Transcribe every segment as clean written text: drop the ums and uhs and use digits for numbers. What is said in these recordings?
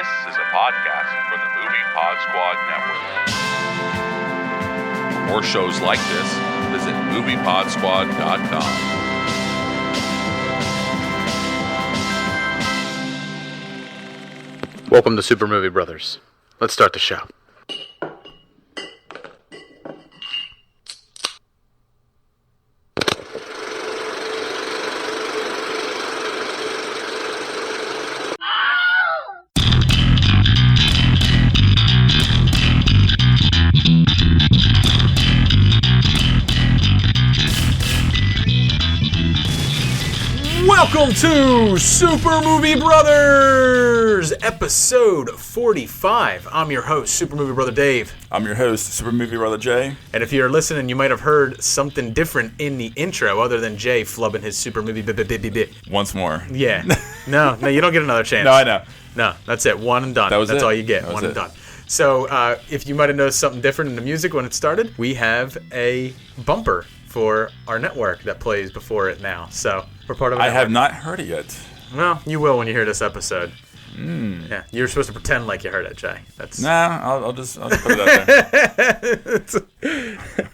This is a podcast from the Movie Pod Squad Network. For more shows like this, visit MoviePodSquad.com. Welcome to Super Movie Brothers. Let's start the show. Welcome to Super Movie Brothers, episode 45. I'm your host, Super Movie Brother Dave. I'm your host, Super Movie Brother Jay. And if you're listening, you might have heard something different in the intro, other than Jay flubbing his Super Movie bit. Once more. Yeah. No, you don't get another chance. No, I know. No, that's it. One and done. That's all you get. One and done. So, if you might have noticed something different in the music when it started, we have a bumper for our network that plays before it now. So, we're part of it. I have not heard it yet. Well, you will when you hear this episode. Yeah, you're supposed to pretend like you heard it, Jay. I'll just put it out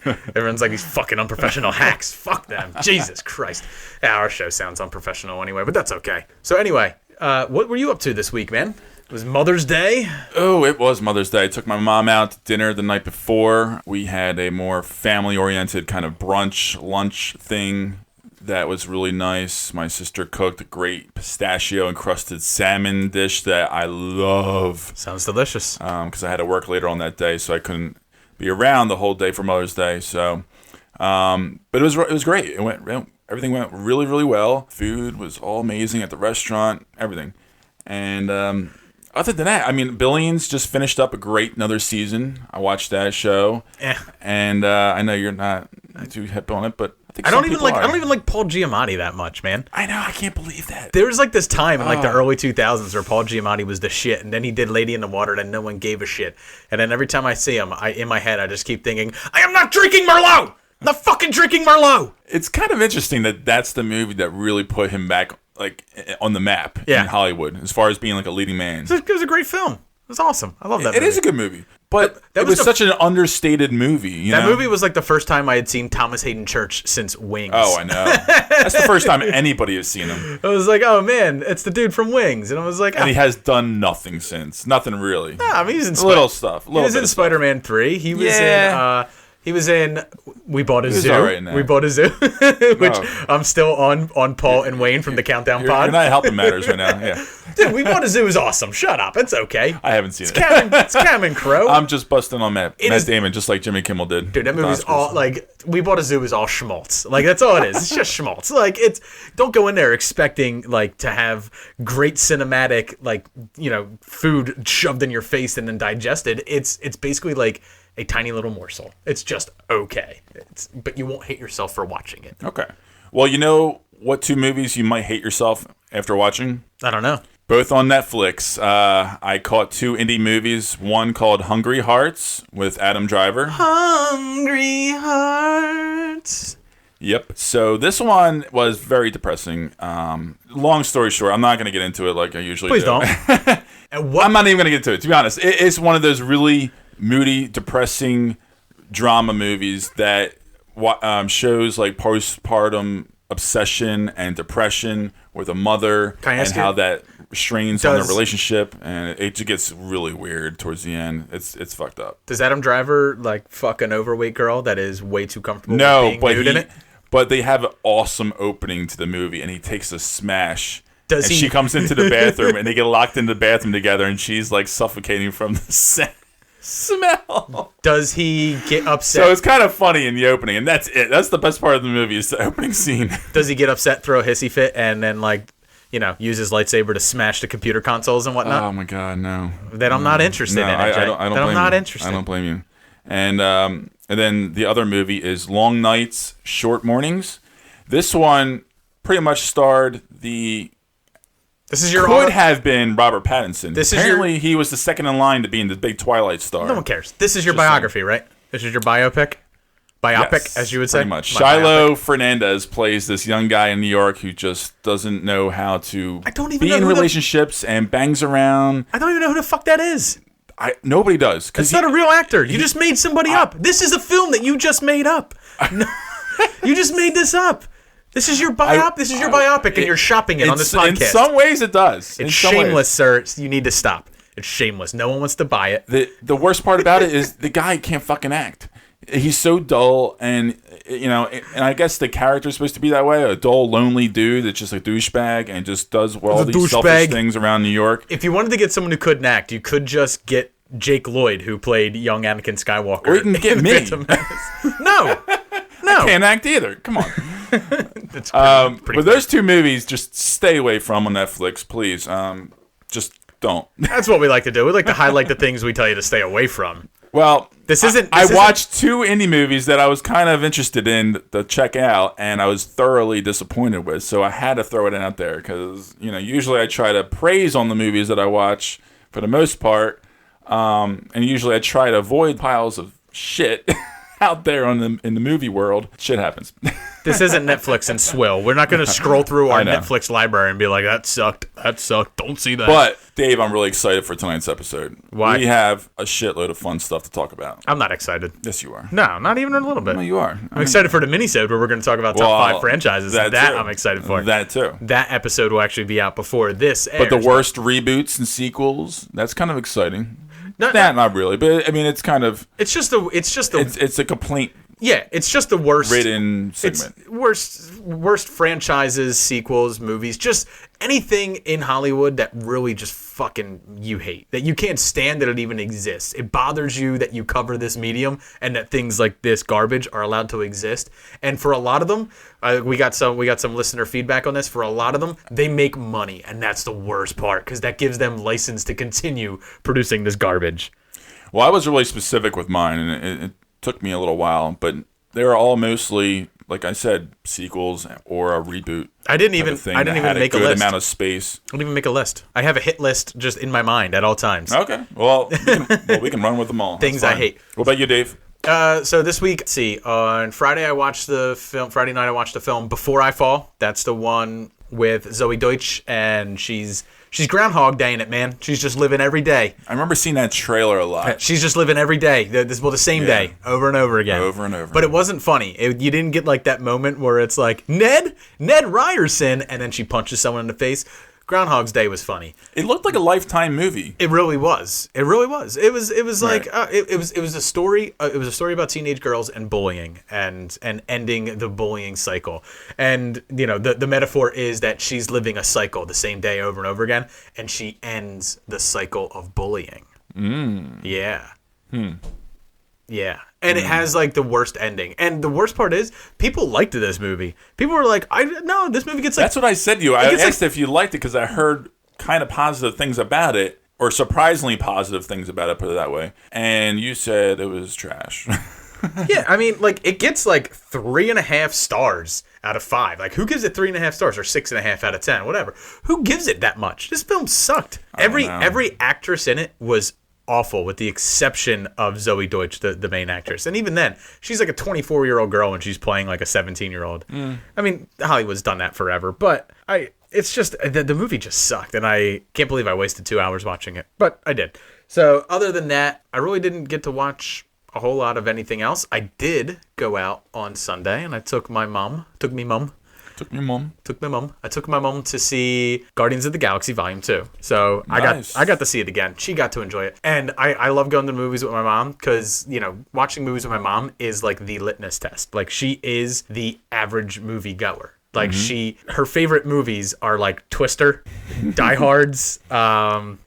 there. Everyone's like these fucking unprofessional hacks. Fuck them. Jesus Christ. Yeah, our show sounds unprofessional anyway, but that's okay. So anyway, what were you up to this week, man? It was Mother's Day? Oh, it was Mother's Day. I took my mom out to dinner the night before. We had a more family-oriented kind of brunch, lunch thing that was really nice. My sister cooked a great pistachio-encrusted salmon dish that I love. Sounds delicious. Because I had to work later on that day, so I couldn't be around the whole day for Mother's Day. So, but it was great. Everything went really, really well. Food was all amazing at the restaurant. Everything, and other than that, I mean, Billions just finished up another season. I watched that show, and I know you're not too hip on it, but I don't even like Paul Giamatti that much, man. I know, I can't believe that. There was like this time in like the early 2000s where Paul Giamatti was the shit, and then he did Lady in the Water, and no one gave a shit. And then every time I see him, in my head, I just keep thinking, I am not drinking Merlot! I'm not fucking drinking Merlot! It's kind of interesting that that's the movie that really put him back like on the map in Hollywood as far as being like a leading man. It was a great film. It was awesome. I love that movie. It is a good movie. But it was such an understated movie. That movie was like the first time I had seen Thomas Hayden Church since Wings. Oh, I know. That's the first time anybody has seen him. I was like, oh man, it's the dude from Wings. And I was like, and he has done nothing since. Nothing really. Nah, I mean, he's in little stuff. He was in Spider-Man 3. He was in We Bought a Zoo. Right now. We Bought a Zoo, which I'm still on Paul and Wayne from the Countdown Pod. You're not helping matters right now. Yeah. Dude, We Bought a Zoo is awesome. Shut up. It's okay. I haven't seen it. It's Cameron Crowe. I'm just busting on Matt Damon, just like Jimmy Kimmel did. Dude, that movie's all, like, We Bought a Zoo is all schmaltz. Like, that's all it is. It's just schmaltz. Like, don't go in there expecting, like, to have great cinematic, like, food shoved in your face and then digested. It's basically, like, a tiny little morsel. It's just okay. But you won't hate yourself for watching it. Okay. Well, you know what two movies you might hate yourself after watching? I don't know. Both on Netflix. I caught two indie movies. One called Hungry Hearts with Adam Driver. Hungry Hearts. Yep. So this one was very depressing. Long story short, I'm not going to get into it like I usually do. Please don't. I'm not even going to get into it, to be honest. It's one of those really moody, depressing drama movies that shows like postpartum obsession and depression with a mother and how that strains on their relationship, and it just gets really weird towards the end. It's fucked up. Does Adam Driver like fuck an overweight girl that is way too comfortable with being nude in it? But they have an awesome opening to the movie, and he takes a smash. She comes into the bathroom, and they get locked in the bathroom together, and she's like suffocating from the smell. Does he get upset? So it's kind of funny in the opening, and that's it. That's the best part of the movie is the opening scene. Does he get upset, throw a hissy fit, and then use his lightsaber to smash the computer consoles and whatnot? Oh my god, no. Then I'm not interested in it, Jay. I'm not interested. I don't blame you. And then the other movie is Long Nights, Short Mornings. This one pretty much starred could have been Robert Pattinson. Apparently, he was the second in line to be in the big Twilight star. No one cares. This is your biography, right? This is your biopic? Biopic, Yes, as you would say. pretty much. My Shiloh biopic. Fernandez plays this young guy in New York who just doesn't know how to I don't even be know in who the- relationships and bangs around. I don't even know who the fuck that is. Nobody does. It's Because not a real actor. You just made somebody up. This is a film that you just made up. You just made this up. This is your biopic, and you're shopping it on this podcast. In some ways, it does. It's shameless, sir. You need to stop. It's shameless. No one wants to buy it. The worst part about it is the guy can't fucking act. He's so dull, and and I guess the character's supposed to be that way—a dull, lonely dude that's just a douchebag and just does all these selfish things around New York. If you wanted to get someone who couldn't act, you could just get Jake Lloyd, who played young Anakin Skywalker. Or you can get in me. Phantom Menace. No. Can't act either. Come on. It's pretty But those two movies, just stay away from on Netflix, please. Just don't. That's what we like to do. We like to highlight the things we tell you to stay away from. Well, I isn't- watched two indie movies that I was kind of interested in to check out, and I was thoroughly disappointed with. So I had to throw it out there because usually I try to praise on the movies that I watch for the most part, and usually I try to avoid piles of shit out there in the movie world. Shit happens. This isn't Netflix and Swill. We're not going to scroll through our I know. Netflix library and be like, that sucked. Don't see that. But Dave, I'm really excited for tonight's episode. Why? We have a shitload of fun stuff to talk about. I'm not excited. Yes, you are. No, not even a little bit. No, you are. I'm excited for the minisode where we're going to talk about top 5 franchises. That too. I'm excited for. That too. That episode will actually be out before this airs. But the worst reboots and sequels, that's kind of exciting. No, Not really, but I mean, it's kind of it's just it's a complaint yeah, it's just the worst ridden segment. It's worst franchises, sequels, movies, just anything in Hollywood that really just fucking you hate, that you can't stand that it even exists. It bothers you that you cover this medium and that things like this garbage are allowed to exist. And for a lot of them, we got some listener feedback on this. For a lot of them, they make money, and that's the worst part because that gives them license to continue producing this garbage. Well, I was really specific with mine, and it took me a little while, but they're all mostly, like I said, sequels or a reboot. I didn't even make a good list. amount of space. I didn't even make a list. I have a hit list just in my mind at all times. Okay, well, we can run with them all. Things That's I fine. hate. What about you, Dave? So this week, let's see, on Friday night I watched the film Before I Fall. That's the one with Zoe Deutsch, and she's Groundhog Day-ing it, man. She's just living every day. I remember seeing that trailer a lot. She's just living every day. The same day, over and over again. Over and over. But it wasn't funny. You didn't get like that moment where it's like, Ned Ryerson, and then she punches someone in the face. Groundhog's Day was funny. It looked like a Lifetime movie. It really was. It was Right. like it was a story. It was a story about teenage girls and bullying and ending the bullying cycle. And the metaphor is that she's living a cycle the same day over and over again, and she ends the cycle of bullying. Yeah. Yeah. And it has like the worst ending. And the worst part is people liked this movie. People were like, no, this movie gets like... That's what I said to you. I asked if you liked it because I heard kind of positive things about it, or surprisingly positive things about it, put it that way. And you said it was trash. Yeah, I mean, like, it gets like 3.5 stars out of 5. Like, who gives it 3.5 stars or 6.5 out of 10? Whatever. Who gives it that much? This film sucked. Every actress in it was awful, with the exception of Zoe Deutsch, the main actress. And even then, she's like a 24-year-old girl and she's playing like a 17-year-old. I mean, Hollywood's done that forever, but it's just, the movie just sucked, and I can't believe I wasted 2 hours watching it, but I did. So other than that, I really didn't get to watch a whole lot of anything else. I did go out on Sunday, and I took my mom to see Guardians of the Galaxy Volume 2. So Nice. I got to see it again. She got to enjoy it. And I love going to movies with my mom because, watching movies with my mom is like the litmus test. Like, she is the average movie goer. Like, her favorite movies are like Twister, Die Hards,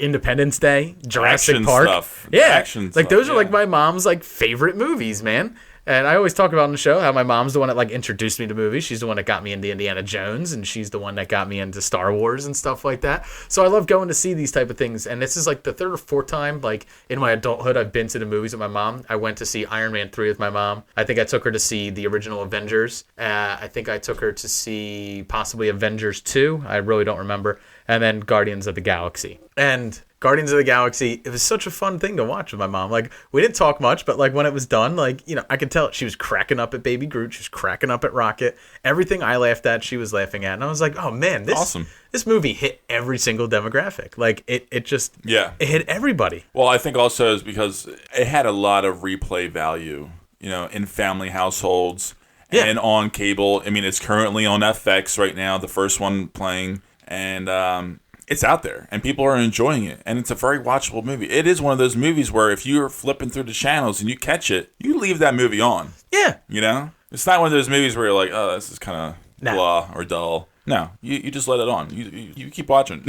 Independence Day, Jurassic Action Park. stuff. Yeah. Action like, stuff, those are like yeah. my mom's like favorite movies, man. And I always talk about on the show how my mom's the one that like introduced me to movies. She's the one that got me into Indiana Jones, and she's the one that got me into Star Wars and stuff like that. So I love going to see these type of things. And this is like the 3rd or 4th time like in my adulthood I've been to the movies with my mom. I went to see Iron Man 3 with my mom. I think I took her to see the original Avengers. I think I took her to see possibly Avengers 2. I really don't remember. And then Guardians of the Galaxy. And Guardians of the Galaxy, it was such a fun thing to watch with my mom. Like, we didn't talk much, but like when it was done, like, you know, I could tell she was cracking up at Baby Groot. She was cracking up at Rocket. Everything I laughed at, she was laughing at. And I was like, oh man, this movie hit every single demographic. Like it hit everybody. Well, I think also is because it had a lot of replay value, you know, in family households and on cable. I mean, it's currently on FX right now, the first one playing, and it's out there, and people are enjoying it, and it's a very watchable movie. It is one of those movies where if you're flipping through the channels and you catch it, you leave that movie on. Yeah. You know? It's not one of those movies where you're like, oh, this is kind of blah or dull. No, you just let it on. You keep watching.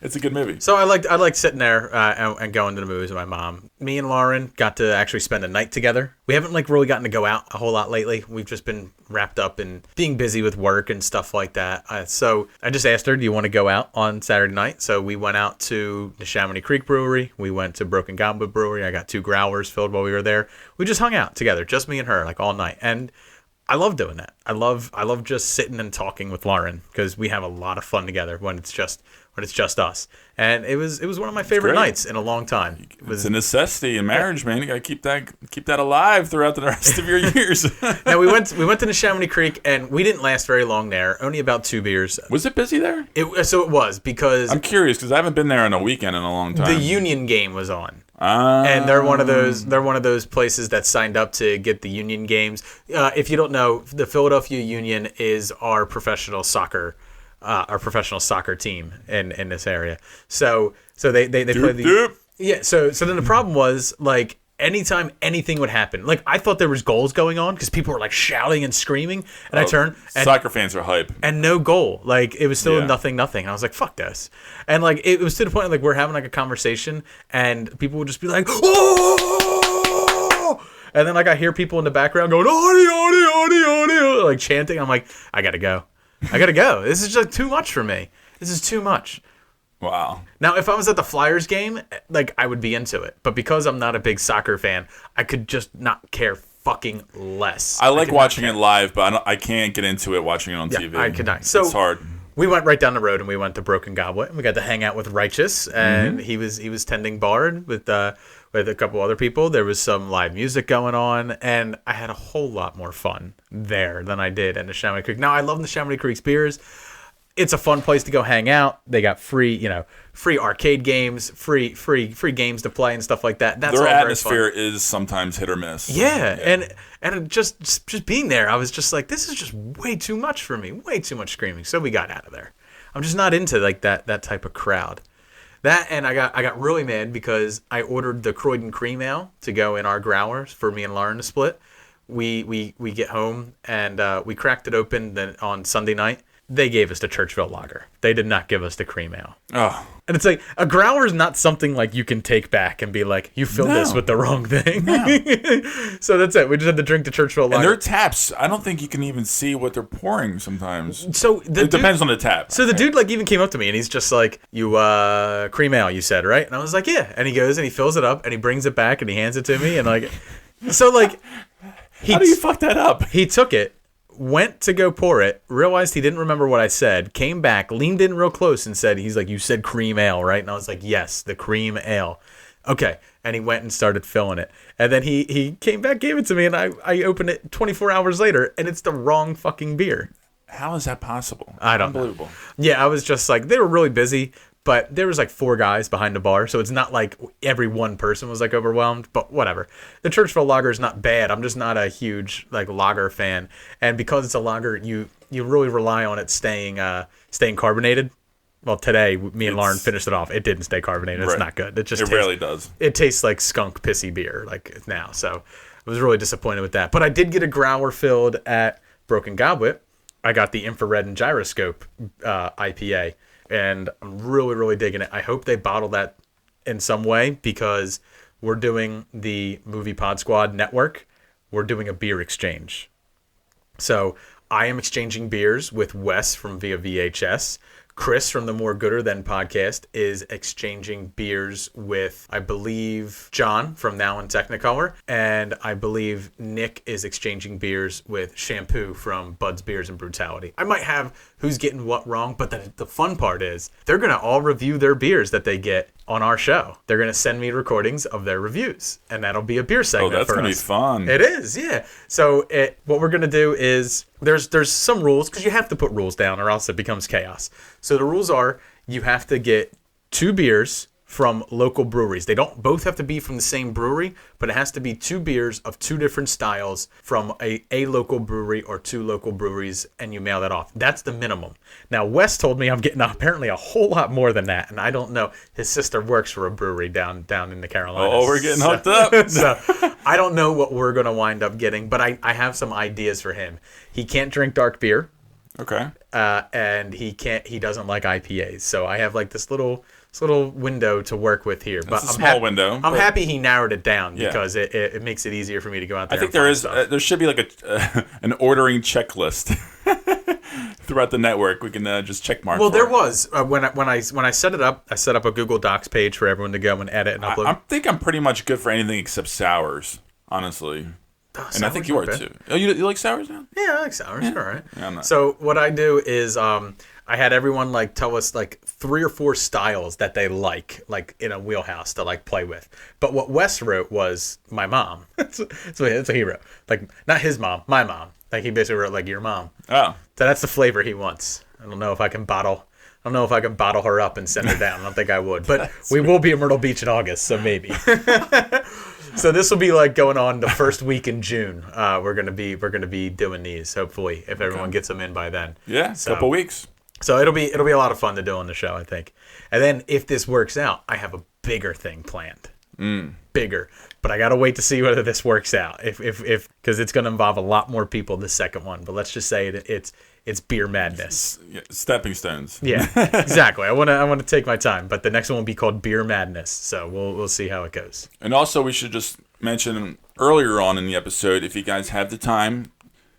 It's a good movie. So I liked sitting there and going to the movies with my mom. Me and Lauren got to actually spend a night together. We haven't like really gotten to go out a whole lot lately. We've just been wrapped up in being busy with work and stuff like that. So I just asked her, do you want to go out on Saturday night? So we went out to the Chamonix Creek Brewery. We went to Broken Goblet Brewery. I got 2 growlers filled while we were there. We just hung out together, just me and her, like all night. And I love doing that. I love just sitting and talking with Lauren because we have a lot of fun together when it's just us. And it was one of my favorite nights in a long time. It's a necessity in marriage, man. You got to keep that alive throughout the rest of your years. Now we went to the Chamonix Creek and we didn't last very long there. Only about 2 beers. Was it busy there? So it was because I'm curious because I haven't been there on a weekend in a long time. The Union game was on. And they're one of those places that signed up to get the Union games. If you don't know, the Philadelphia Union is our professional soccer team in this area. So they play the yeah. So then the problem was like anytime anything would happen, like I thought there was goals going on because people were like shouting and screaming, and I turned and soccer fans are hype and no goal. Like it was still nothing. And I was like, fuck this. And like it was to the point like we're having like a conversation and people would just be like, oh, and then like I hear people in the background going, oh, like chanting. I'm like, I gotta go. This is just too much for me. This is too much. Wow. Now, if I was at the Flyers game, like I would be into it. But because I'm not a big soccer fan, I could just not care fucking less. I like watching it live, but I can't get into it watching it on TV. I could not. So it's hard. We went right down the road and we went to Broken Goblet and we got to hang out with Righteous and he was tending bar with a couple other people. There was some live music going on and I had a whole lot more fun there than I did in the Chamonix Creek. Now I love the Chamonix Creek's beers. It's a fun place to go hang out. They got free arcade games, free games to play and stuff like that. That's their all atmosphere is sometimes hit or miss. Yeah. And just being there, I was just like, this is just way too much for me. Way too much screaming. So we got out of there. I'm just not into like that type of crowd. That and I got really mad because I ordered the Croydon Cream Ale to go in our growlers for me and Lauren to split. We get home and we cracked it open on Sunday night. They gave us the Churchville Lager. They did not give us the cream ale. Oh. And it's like, a growler is not something like you can take back and be like, you filled this with the wrong thing. No. So that's it. We just had to drink the Churchville Lager. And their taps, I don't think you can even see what they're pouring sometimes. So it depends on the tap. So the dude like even came up to me and he's just like, you cream ale, you said, right? And I was like, yeah. And he goes and he fills it up and he brings it back and he hands it to me. And like, so like, how do you fuck that up? He took it. Went to go pour it, realized he didn't remember what I said, came back, leaned in real close and said, he's like, you said cream ale, right? And I was like, yes, the cream ale. Okay. And he went and started filling it. And then he came back, gave it to me, and I opened it 24 hours later, and it's the wrong fucking beer. How is that possible? I don't know. Yeah, I was just like, they were really busy, but there was like 4 guys behind the bar, so it's not like every one person was like overwhelmed, but whatever. The Churchville Lager is not bad. I'm just not a huge like lager fan, and because it's a lager, you really rely on it staying carbonated. Well, today me and Lauren finished it off. It didn't stay carbonated. It's not good. It rarely does. It tastes like skunk pissy beer like now. So I was really disappointed with that. But I did get a growler filled at Broken Goblet. I got the Infrared and Gyroscope IPA. And I'm really, really digging it. I hope they bottle that in some way because we're doing the Movie Pod Squad network. We're doing a beer exchange. So I am exchanging beers with Wes from Via VHS. Chris from the More Gooder Than podcast is exchanging beers with, I believe, John from Now in Technicolor. And I believe Nick is exchanging beers with Shampoo from Bud's Beers and Brutality. I might have who's getting what wrong. But the fun part is they're going to all review their beers that they get on our show. They're going to send me recordings of their reviews, and that'll be a beer segment for us. Oh, that's going to be fun. It is, yeah. So what we're going to do is there's some rules, because you have to put rules down or else it becomes chaos. So the rules are you have to get 2 beers from local breweries. They don't both have to be from the same brewery, but it has to be 2 beers of 2 different styles from a local brewery or 2 local breweries, and you mail that off. That's the minimum. Now, Wes told me I'm getting apparently a whole lot more than that, and I don't know. His sister works for a brewery down in the Carolinas. Oh, we're getting hooked up. So I don't know what we're going to wind up getting, but I have some ideas for him. He can't drink dark beer. Okay. And he doesn't like IPAs. So I have like this little window to work with here. That's a small window. I'm happy he narrowed it down because it makes it easier for me to go out there. I think there should be like an ordering checklist throughout the network. We can just check mark. Well, there was when I set it up. I set up a Google Docs page for everyone to go and edit and upload. I think I'm pretty much good for anything except sours, honestly. And I think you are too. Oh, you like sours now? Yeah, I like sours. Yeah. All right. Yeah, I'm not. So what I do is I had everyone like tell us like 3 or 4 styles that they like in a wheelhouse to like play with. But what Wes wrote was my mom. That's what he wrote. Like not his mom, my mom. Like he basically wrote like your mom. Oh. So that's the flavor he wants. I don't know if I can bottle her up and send her down. I don't think I would. But we will be in Myrtle Beach in August, so maybe. So this will be like going on the first week in June. We're gonna be doing these, hopefully, if everyone gets them in by then. Yeah, a couple weeks. So it'll be a lot of fun to do on the show, I think. And then if this works out, I have a bigger thing planned. Bigger. But I gotta wait to see whether this works out. If because it's gonna involve a lot more people the second one. But let's just say it's beer madness. Stepping stones. Yeah, exactly. I wanna take my time, but the next one will be called Beer Madness. So we'll see how it goes. And also, we should just mention earlier on in the episode, if you guys have the time,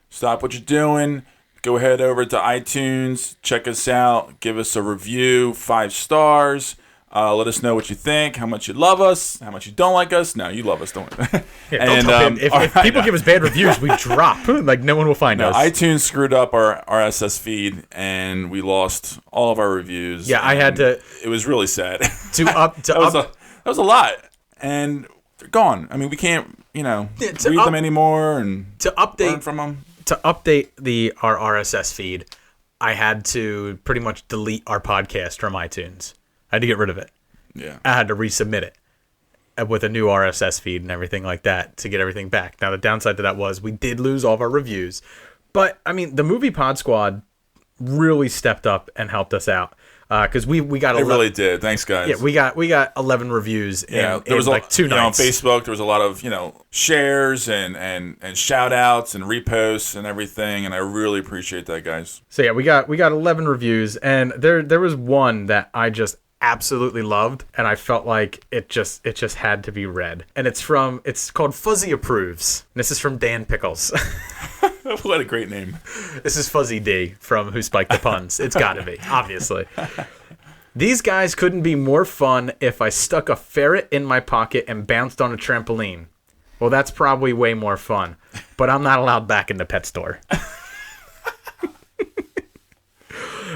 stop what you're doing, go ahead over to iTunes, check us out, give us a review, 5 stars. Let us know what you think, how much you love us, how much you don't like us. No, you love us, don't we? Yeah, if people give us bad reviews, we drop. Like, no one will find us. iTunes screwed up our RSS feed, and we lost all of our reviews. Yeah, I had to... It was really sad. That was a lot. And they're gone. I mean, we can't, read them anymore and learn from them. To update our RSS feed, I had to pretty much delete our podcast from iTunes. I had to get rid of it. Yeah. I had to resubmit it with a new RSS feed and everything like that to get everything back. Now, the downside to that was we did lose all of our reviews. But, I mean, the Movie Pod Squad really stepped up and helped us out. Because we got 11. It really did. Thanks, guys. Yeah, we got 11 reviews in like 2 nights. On Facebook, there was a lot of, shares and shout outs and reposts and everything, and I really appreciate that, guys. So yeah, we got 11 reviews, and there was one that I just absolutely loved, and I felt like it just had to be read. And it's called Fuzzy Approves. And this is from Dan Pickles. What a great name. This is Fuzzy D from Who Spiked the Puns. It's got to be, obviously. These guys couldn't be more fun if I stuck a ferret in my pocket and bounced on a trampoline. Well, that's probably way more fun, but I'm not allowed back in the pet store.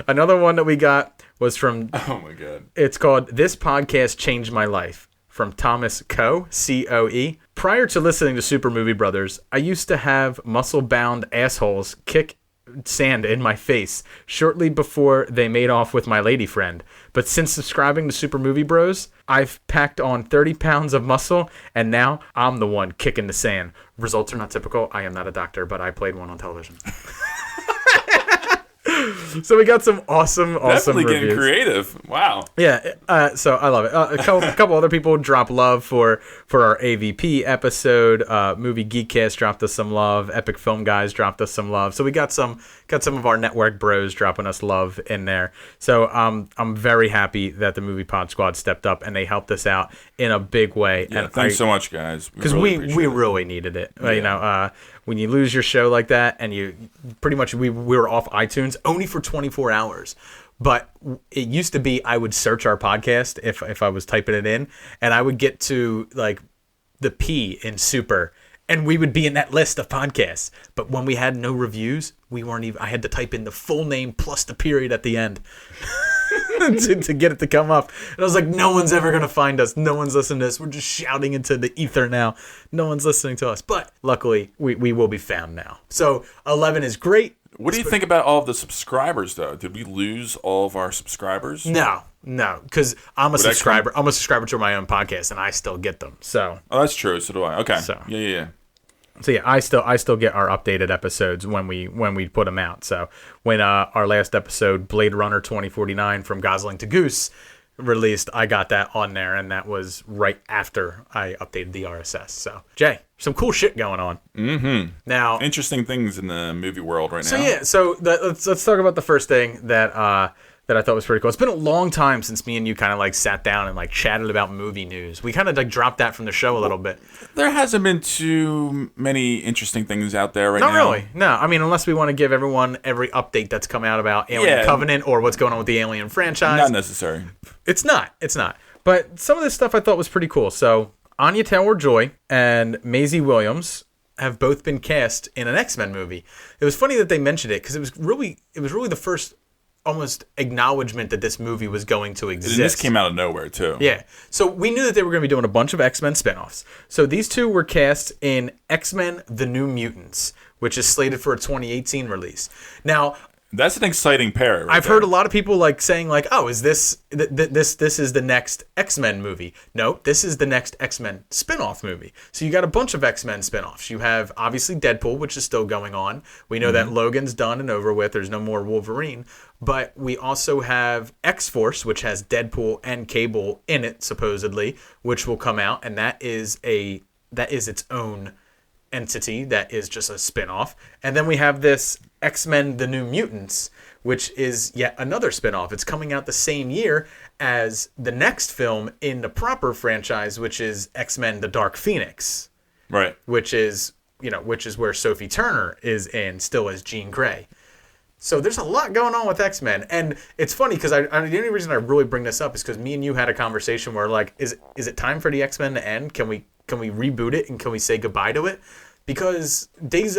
Another one that we got was from... Oh, my God. It's called This Podcast Changed My Life, from Thomas Coe, C-O-E. Prior to listening to Super Movie Brothers, I used to have muscle-bound assholes kick sand in my face shortly before they made off with my lady friend. But since subscribing to Super Movie Bros, I've packed on 30 pounds of muscle, and now I'm the one kicking the sand. Results are not typical. I am not a doctor, but I played one on television. So we got some awesome Definitely reviews. Getting creative. Wow. Yeah, so I love it. A couple other people drop love for our AVP episode. Movie Geekcast dropped us some love. Epic Film Guys dropped us some love. So we got some of our network bros dropping us love in there. So I'm very happy that the Movie Pod Squad stepped up and they helped us out in a big way. Yeah, and thanks so much, guys. Because we really needed it. Yeah. When you lose your show like that, and you pretty much we were off iTunes only for 24 hours. But it used to be I would search our podcast if I was typing it in, and I would get to like the P in super, and we would be in that list of podcasts. But when we had no reviews, we weren't even. I had to type in the full name plus the period at the end to get it to come up. And I was like, no one's ever gonna find us. No one's listening to this. We're just shouting into the ether now. No one's listening to us. But luckily, we will be found now. So 11 is great. What do you think about all of the subscribers, though? Did we lose all of our subscribers? No, because I'm a subscriber. I'm a subscriber to my own podcast, and I still get them. So. Oh, that's true. So do I. Okay. So. Yeah. So yeah, I still get our updated episodes when we put them out. So when our last episode, Blade Runner 2049 from Gosling to Goose, released, I got that on there, and that was right after I updated the RSS. So Jay, some cool shit going on. Mm-hmm. Now, interesting things in the movie world right now. So let's talk about the first thing that I thought was pretty cool. It's been a long time since me and you kind of like sat down and like chatted about movie news. We kind of like dropped that from the show a little bit. There hasn't been too many interesting things out there right now. Not really. No, I mean, unless we want to give everyone every update that's come out about Alien Covenant or what's going on with the Alien franchise. Not necessary. It's not. But some of this stuff I thought was pretty cool. So Anya Taylor-Joy and Maisie Williams have both been cast in an X-Men movie. It was funny that they mentioned it because it was really the first almost acknowledgement that this movie was going to exist. And this came out of nowhere too. Yeah. So we knew that they were going to be doing a bunch of X-Men spinoffs. So these two were cast in X-Men: The New Mutants, which is slated for a 2018 release. Now, that's an exciting pair. I've heard a lot of people like saying like, "Oh, is this is the next X-Men movie?" No, this is the next X-Men spin-off movie. So you got a bunch of X-Men spin-offs. You have obviously Deadpool, which is still going on. We know that Logan's done and over with. There's no more Wolverine. But we also have X-Force, which has Deadpool and Cable in it supposedly, which will come out, and that is its own entity that is just a spin-off. And then we have this X-Men: The New Mutants, which is yet another spin-off. It's coming out the same year as the next film in the proper franchise, which is X-Men: The Dark Phoenix. Right. Which is where Sophie Turner is in still as Jean Grey. So there's a lot going on with X-Men, and it's funny because the only reason I really bring this up is because me and you had a conversation where like, is it time for the X-Men to end? Can we reboot it and can we say goodbye to it? Because Age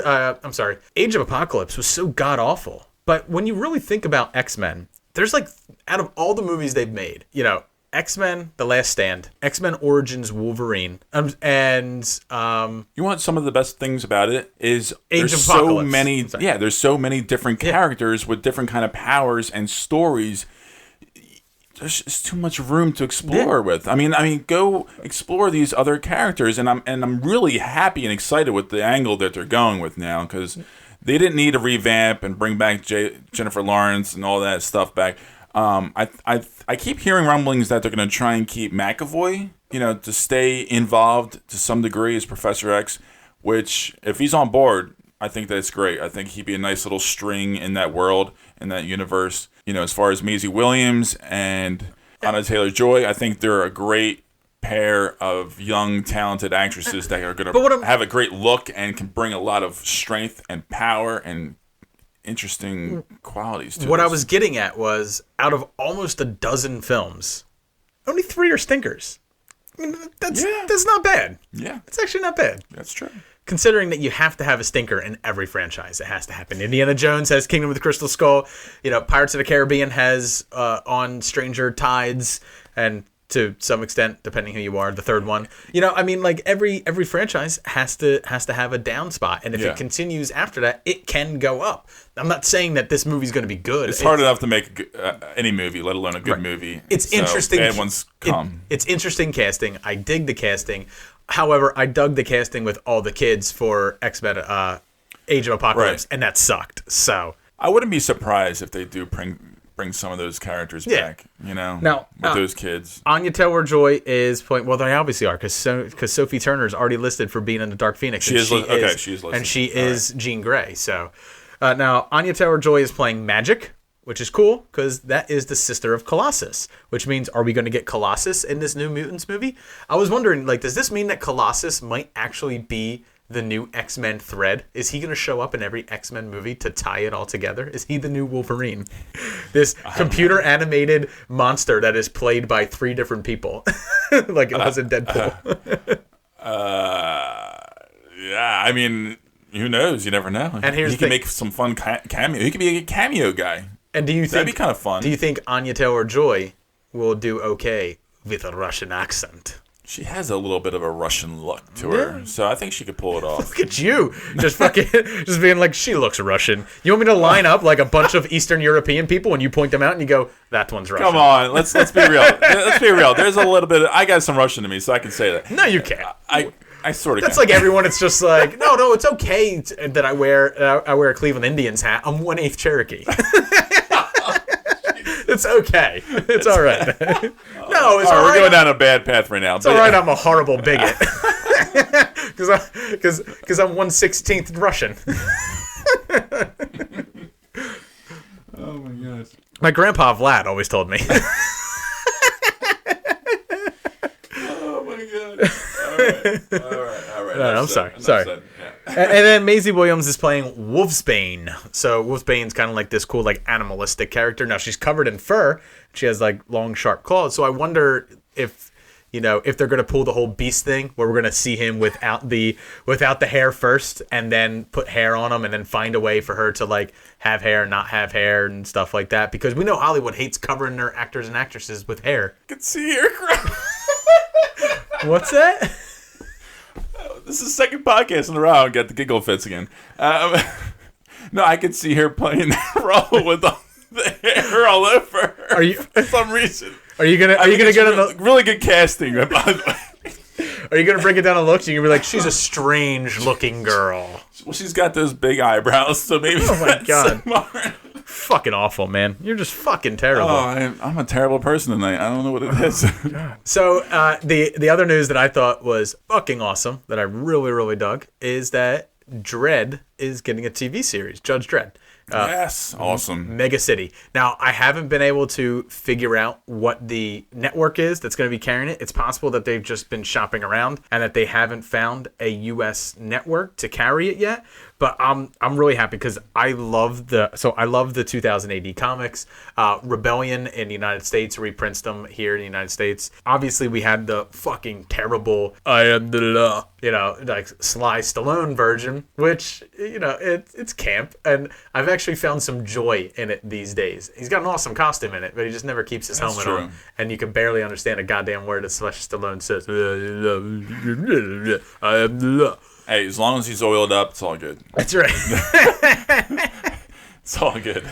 of Apocalypse was so god awful. But when you really think about X-Men, there's like, out of all the movies they've made, X-Men: The Last Stand, X-Men Origins Wolverine, and you want some of the best things about it is Age there's of Apocalypse. So many, there's so many different characters with different kind of powers and stories. There's just too much room to explore with. I mean, go explore these other characters, and I'm really happy and excited with the angle that they're going with now because they didn't need to revamp and bring back Jennifer Lawrence and all that stuff back. I keep hearing rumblings that they're going to try and keep McAvoy, to stay involved to some degree as Professor X, which if he's on board, I think that's great. I think he'd be a nice little string in that world, in that universe. As far as Maisie Williams and Anya Taylor-Joy, I think they're a great pair of young, talented actresses that are going to have a great look and can bring a lot of strength and power and interesting qualities to it. What I was getting at was, out of almost a dozen films, only 3 are stinkers. I mean, that's not bad. Yeah. It's actually not bad. That's true. Considering that you have to have a stinker in every franchise. It has to happen. Indiana Jones has Kingdom of the Crystal Skull. Pirates of the Caribbean has On Stranger Tides, and to some extent, depending who you are, the third one. Every franchise has to have a down spot, and if it continues after that, it can go up. I'm not saying that this movie's going to be good. It's hard enough to make any movie, let alone a good movie. It's interesting. Bad ones come. It's interesting casting. I dig the casting. However, I dug the casting with all the kids for X-Men Age of Apocalypse, and that sucked. So I wouldn't be surprised if they do bring some of those characters back, now, with those kids. Anya Taylor-Joy is playing, well, they obviously are, because Sophie Turner is already listed for being in The Dark Phoenix. She is listed. And she is Jean Grey. So now Anya Taylor-Joy is playing Magic, which is cool, because that is the sister of Colossus, which means, are we going to get Colossus in this New Mutants movie? I was wondering, does this mean that Colossus might actually be the new X-Men thread? Is he going to show up in every X-Men movie to tie it all together? Is he the new Wolverine? This computer animated monster that is played by 3 different people, like it was in Deadpool. Yeah, I mean, who knows? You never know. And here's he can make some fun cameo. He could be a cameo guy. And that'd be kind of fun? Do you think Anya Taylor-Joy will do okay with a Russian accent? She has a little bit of a Russian look to her, so I think she could pull it off. Look at you, just being like, she looks Russian. You want me to line up like a bunch of Eastern European people and you point them out and you go, that one's Russian? Come on, let's be real. Let's be real. There's a little bit. I got some Russian to me, so I can say that. No, you can't. I sort of. That's like everyone. It's just like, no, it's okay that I wear a Cleveland Indians hat. I'm 1/8 Cherokee. It's okay. It's all right. No, it's all right. We're going down a bad path right now. It's all right. I'm a horrible bigot because I'm 1/16 Russian. Oh my gosh. My grandpa Vlad always told me. Oh my god. All right. No, I'm sorry. Yeah. And then Maisie Williams is playing Wolfsbane. So Wolfsbane's kind of like this cool, like, animalistic character. Now she's covered in fur. She has like long, sharp claws. So I wonder if they're gonna pull the whole beast thing, where we're gonna see him without the hair first, and then put hair on him, and then find a way for her to like have hair, not have hair, and stuff like that. Because we know Hollywood hates covering their actors and actresses with hair. I can see her cry. What's that? This is the second podcast in a row I got the giggle fits again. No, I could see her playing that role with the hair all over her. Are you for some reason? Are you gonna get on really good casting? By the way. Are you gonna break it down to looks? You're gonna be like, she's a strange looking girl. Well, she's got those big eyebrows, so maybe. Oh my god. Fucking awful, man. You're just fucking terrible. Oh, I'm a terrible person tonight. I don't know what it is. So the other news that I thought was fucking awesome, that I really, really dug, is that Dredd is getting a TV series, Judge Dredd. Yes, awesome. Mega City. Now, I haven't been able to figure out what the network is that's going to be carrying it. It's possible that they've just been shopping around and that they haven't found a U.S. network to carry it yet. But I'm really happy because I love the 2000 AD comics. Rebellion in the United States reprints them here in the United States. Obviously, we had the fucking terrible I am the law, like Sly Stallone version, which it's camp, and I've actually found some joy in it these days. He's got an awesome costume in it, but he just never keeps his helmet on, and you can barely understand a goddamn word that Sylvester Stallone says. I am the law. Hey, as long as he's oiled up, it's all good. That's right. It's all good.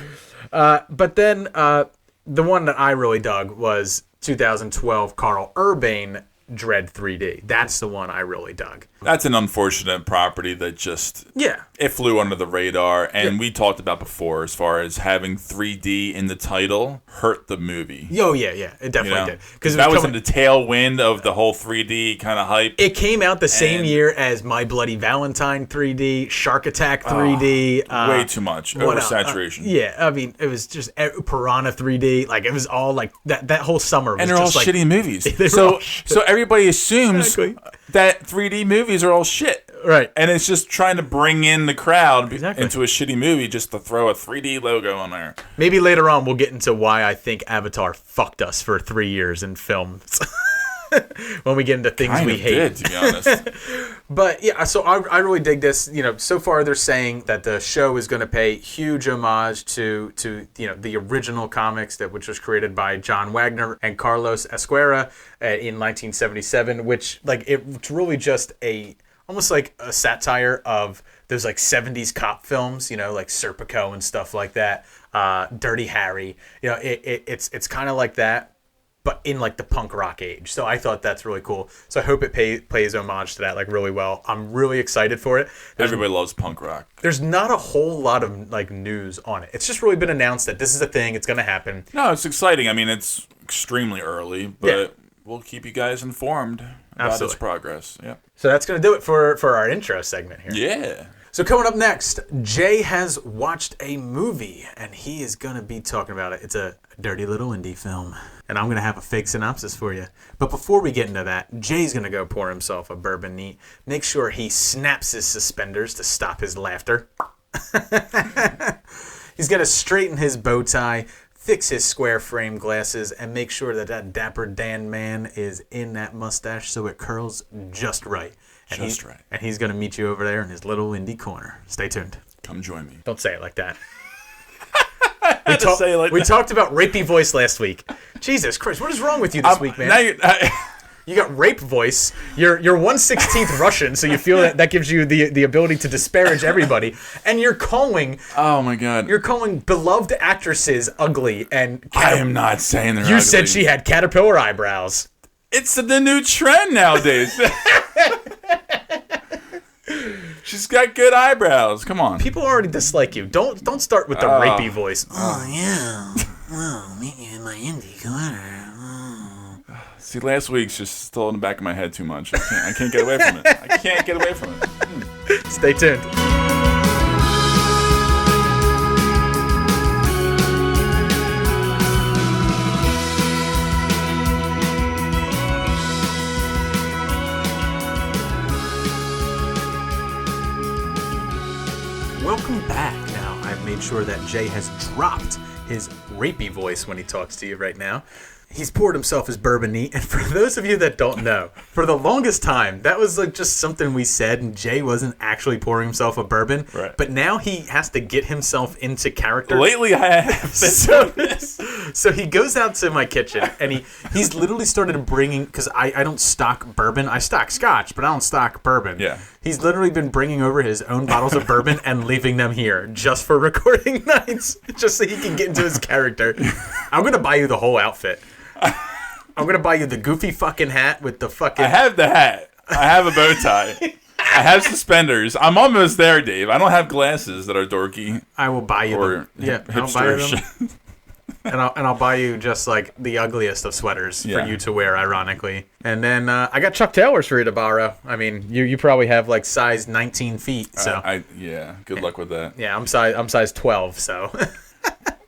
But then the one that I really dug was 2012 Carl Urban Dredd 3D. That's the one I really dug. That's an unfortunate property that just it flew under the radar, and we talked about before as far as having 3D in the title hurt the movie. Oh yeah, it definitely did, because that was in the tailwind of the whole 3D kind of hype. It came out the same year as My Bloody Valentine 3D, Shark Attack 3D. Way too much oversaturation. Yeah, I mean it was just Piranha 3D. Like it was all like that whole summer. Was and they're all just shitty movies. So everybody assumes that 3D movies are all shit. Right. And it's just trying to bring in the crowd into a shitty movie just to throw a 3D logo on there. Maybe later on we'll get into why I think Avatar fucked us for 3 years in films. When we get into things we hate. Did, to be honest. But yeah, so I really dig this. So far they're saying that the show is going to pay huge homage to the original comics which was created by John Wagner and Carlos Ezquerra in 1977, which it's really just almost like a satire of those like 70s cop films, like Serpico and stuff like that, Dirty Harry. It's kind of like that, but in like the punk rock age. So I thought that's really cool. So I hope it plays homage to that like really well. I'm really excited for it. Everybody loves punk rock. There's not a whole lot of like news on it. It's just really been announced that this is a thing. It's going to happen. No, it's exciting. I mean, it's extremely early, but we'll keep you guys informed about its progress. Yeah. So that's going to do it for our intro segment here. Yeah. So coming up next, Jay has watched a movie, and he is going to be talking about it. It's a dirty little indie film, and I'm going to have a fake synopsis for you. But before we get into that, Jay's going to go pour himself a bourbon neat. Make sure he snaps his suspenders to stop his laughter. He's going to straighten his bow tie, fix his square frame glasses, and make sure that Dapper Dan man is in that mustache so it curls just right. Just right. And he's going to meet you over there in his little indie corner. Stay tuned. Come join me. Don't say it like that. We talked about rapey voice last week. Jesus Christ, what is wrong with you this week, man? You got rape voice. You're 1/16th Russian, so you feel that gives you the ability to disparage everybody. And you're calling. Oh my God. You're calling beloved actresses ugly and. I am not saying they're You ugly. said she had caterpillar eyebrows. It's the new trend nowadays. She's got good eyebrows. Come on. People already dislike you. Don't start with the rapey voice. Oh, yeah. Oh, meet you in my indie corner. See, last week's just still in the back of my head too much. I can't get away from it. I can't get away from it. Stay tuned. Welcome back. Now, I've made sure that Jay has dropped his rapey voice when he talks to you right now. He's poured himself his bourbon neat, and for those of you that don't know, for the longest time, that was like just something we said, and Jay wasn't actually pouring himself a bourbon. Right. But now he has to get himself into character. Lately, I have been So he goes out to my kitchen, and he's literally started bringing, because I don't stock bourbon. I stock scotch, but I don't stock bourbon. Yeah. He's literally been bringing over his own bottles of bourbon and leaving them here just for recording nights, just so he can get into his character. I'm going to buy you the whole outfit. I'm going to buy you the goofy fucking hat with the fucking... I have the hat. I have a bow tie. I have suspenders. I'm almost there, Dave. I don't have glasses that are dorky. I will buy you or I'll buy you hipster them. And I'll buy you just like the ugliest of sweaters for you to wear, ironically. And then I got Chuck Taylors for you to borrow. I mean, you probably have like size 19 feet. So good luck with that. yeah, I'm size 12. So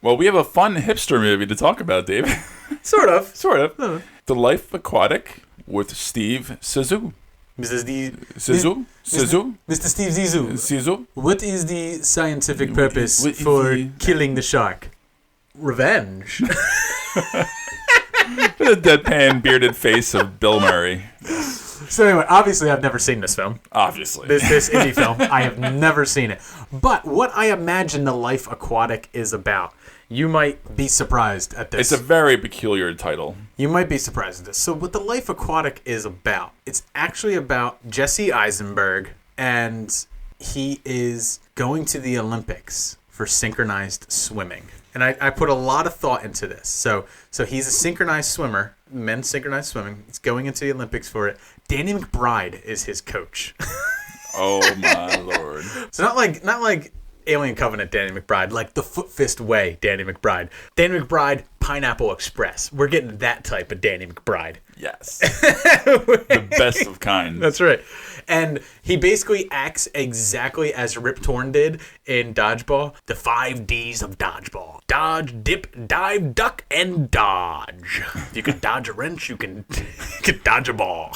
Well, we have a fun hipster movie to talk about, Dave. sort of. The Life Aquatic with Steve Zissou. Mr. Zissou? Steve Zissou. Zissou? What is the scientific purpose What is for the- killing the shark? Revenge. The deadpan bearded face of Bill Murray. So anyway, obviously I've never seen this film. Obviously. This indie film. I have never seen it. But what I imagine The Life Aquatic is about, you might be surprised at this. It's a very peculiar title. You might be surprised at this. So what The Life Aquatic is about, it's actually about Jesse Eisenberg, and he is going to the Olympics for synchronized swimming. And I put a lot of thought into this. So he's a synchronized swimmer, men's synchronized swimming. He's going into the Olympics for it. Danny McBride is his coach. Oh my lord. So not like Alien Covenant Danny McBride, like the Foot Fist Way Danny McBride. Danny McBride, Pineapple Express. We're getting that type of Danny McBride. Yes. The best of kind. That's right. And he basically acts exactly as Rip Torn did in Dodgeball. The 5 Ds of Dodgeball. Dodge, dip, dive, duck, and dodge. If you can dodge a wrench, you can dodge a ball.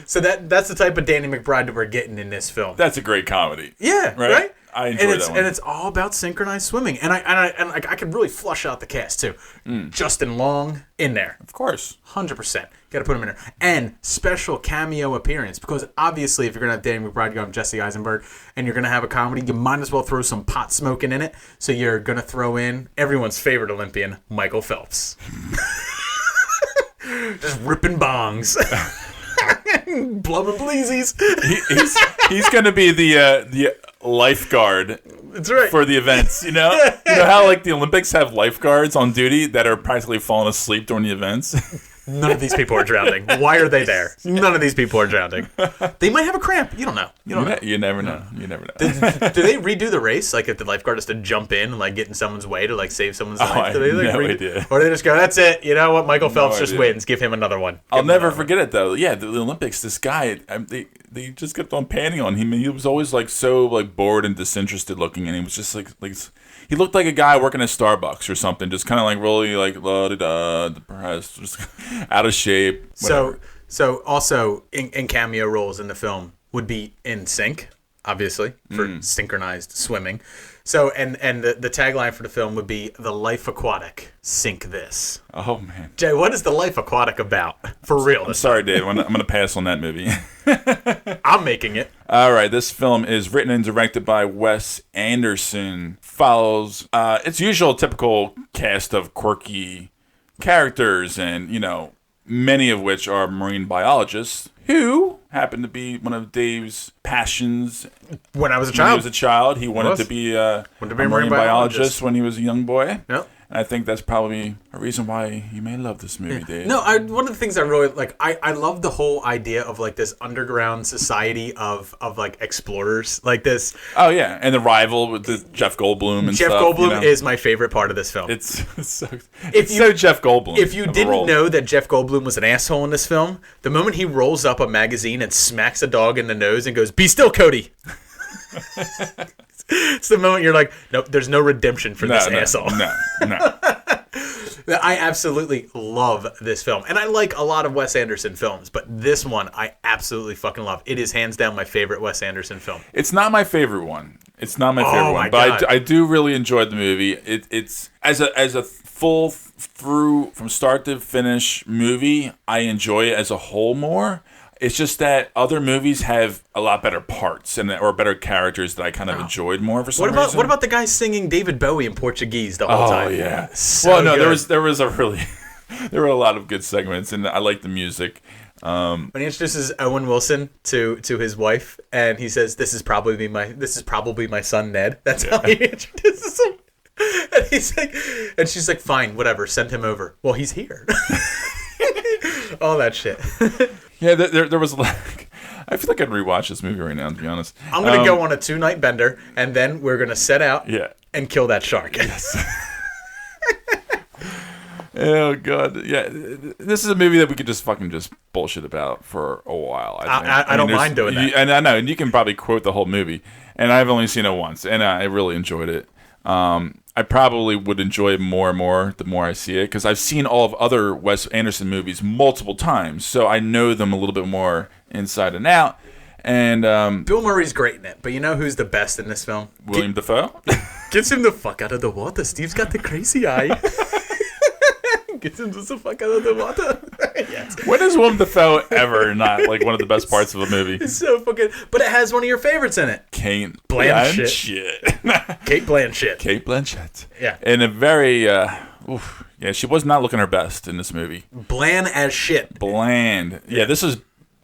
So that's the type of Danny McBride that we're getting in this film. That's a great comedy. Yeah, right? I enjoy that one. And it's all about synchronized swimming. And I could really flush out the cast too. Justin Long in there. Of course. 100%. Got to put him in there. And special cameo appearance. Because obviously, if you're going to have Danny McBride, you're going to have Jesse Eisenberg, and you're going to have a comedy, you might as well throw some pot smoking in it. So you're going to throw in everyone's favorite Olympian, Michael Phelps. Just ripping bongs. Blubbing bleezies. He's going to be the lifeguard. That's right. For the events, you know? You know how, like, the Olympics have lifeguards on duty that are practically falling asleep during the events? None of these people are drowning. Why are they there? None of these people are drowning. They might have a cramp. You don't know. You don't know. You never know. You never know. Do they redo the race? Like if the lifeguard has to jump in and like get in someone's way to like save someone's life? Do they, like, no idea. Or they just go, that's it. You know what? Michael Phelps just wins. Give him another one. I'll never forget it though. Yeah, the Olympics. This guy, they just kept on panning on him, and he was always like so like bored and disinterested looking, and he was just like he looked like a guy working at Starbucks or something, just kind of like really like depressed, just out of shape. Whatever. So also in cameo roles in the film would be In Sync, obviously for synchronized swimming. So, and the tagline for the film would be "The Life Aquatic, Sink This." Oh man, Jay, what is The Life Aquatic about? For real. I'm sorry, Dave. I'm gonna pass on that movie. I'm making it. All right, this film is written and directed by Wes Anderson. Follows its usual typical cast of quirky characters, and many of which are marine biologists who happen to be one of Dave's passions. When I was a When child. he was a child, he wanted to be a marine biologist when he was a young boy. Yep. And I think that's probably a reason why you may love this movie, Dave. No, one of the things I really like, I love the whole idea of like this underground society of like explorers, like this. Oh yeah, and the rival with the Jeff Goldblum and Jeff stuff. Goldblum is my favorite part of this film. It's so Jeff Goldblum. If you didn't know that Jeff Goldblum was an asshole in this film, the moment he rolls up a magazine and smacks a dog in the nose and goes, "Be still, Cody." It's the moment you're like, nope, there's no redemption for this asshole. No. I absolutely love this film. And I like a lot of Wes Anderson films, but this one I absolutely fucking love. It is hands down my favorite Wes Anderson film. It's not my favorite one. But God. I do really enjoy the movie. It's as a full through from start to finish movie, I enjoy it as a whole more. It's just that other movies have a lot better parts or better characters that I kind of enjoyed more for some reason. What about the guy singing David Bowie in Portuguese the whole time? Oh yeah. So good. there was a really there were a lot of good segments, and I like the music. When he introduces Owen Wilson to his wife, and he says, "This is probably my son Ned." That's how he introduces him. And he's like, and she's like, "Fine, whatever, send him over." Well, he's here. All that shit. Yeah, there was like, I feel like I'd rewatch this movie right now, to be honest. I'm gonna go on a 2-night bender, and then we're gonna set out and kill that shark. Yes. Oh god, yeah. This is a movie that we could just bullshit about for a while. I don't mind doing that. And I know, and you can probably quote the whole movie. And I've only seen it once, and I really enjoyed it. I probably would enjoy it more and more the more I see it, because I've seen all of other Wes Anderson movies multiple times, so I know them a little bit more inside and out. And Bill Murray's great in it, but you know who's the best in this film? William Dafoe Gets him the fuck out of the water. Steve's got the crazy eye. Gets him the fuck out of the water. Yes. When is Willem Dafoe ever not like one of the best parts of a movie? It's so fucking. But it has one of your favorites in it. Kate Blanchett. Kate Blanchett. Kate Blanchett. Yeah. In a very, she was not looking her best in this movie. Bland as shit. Bland. Yeah, this is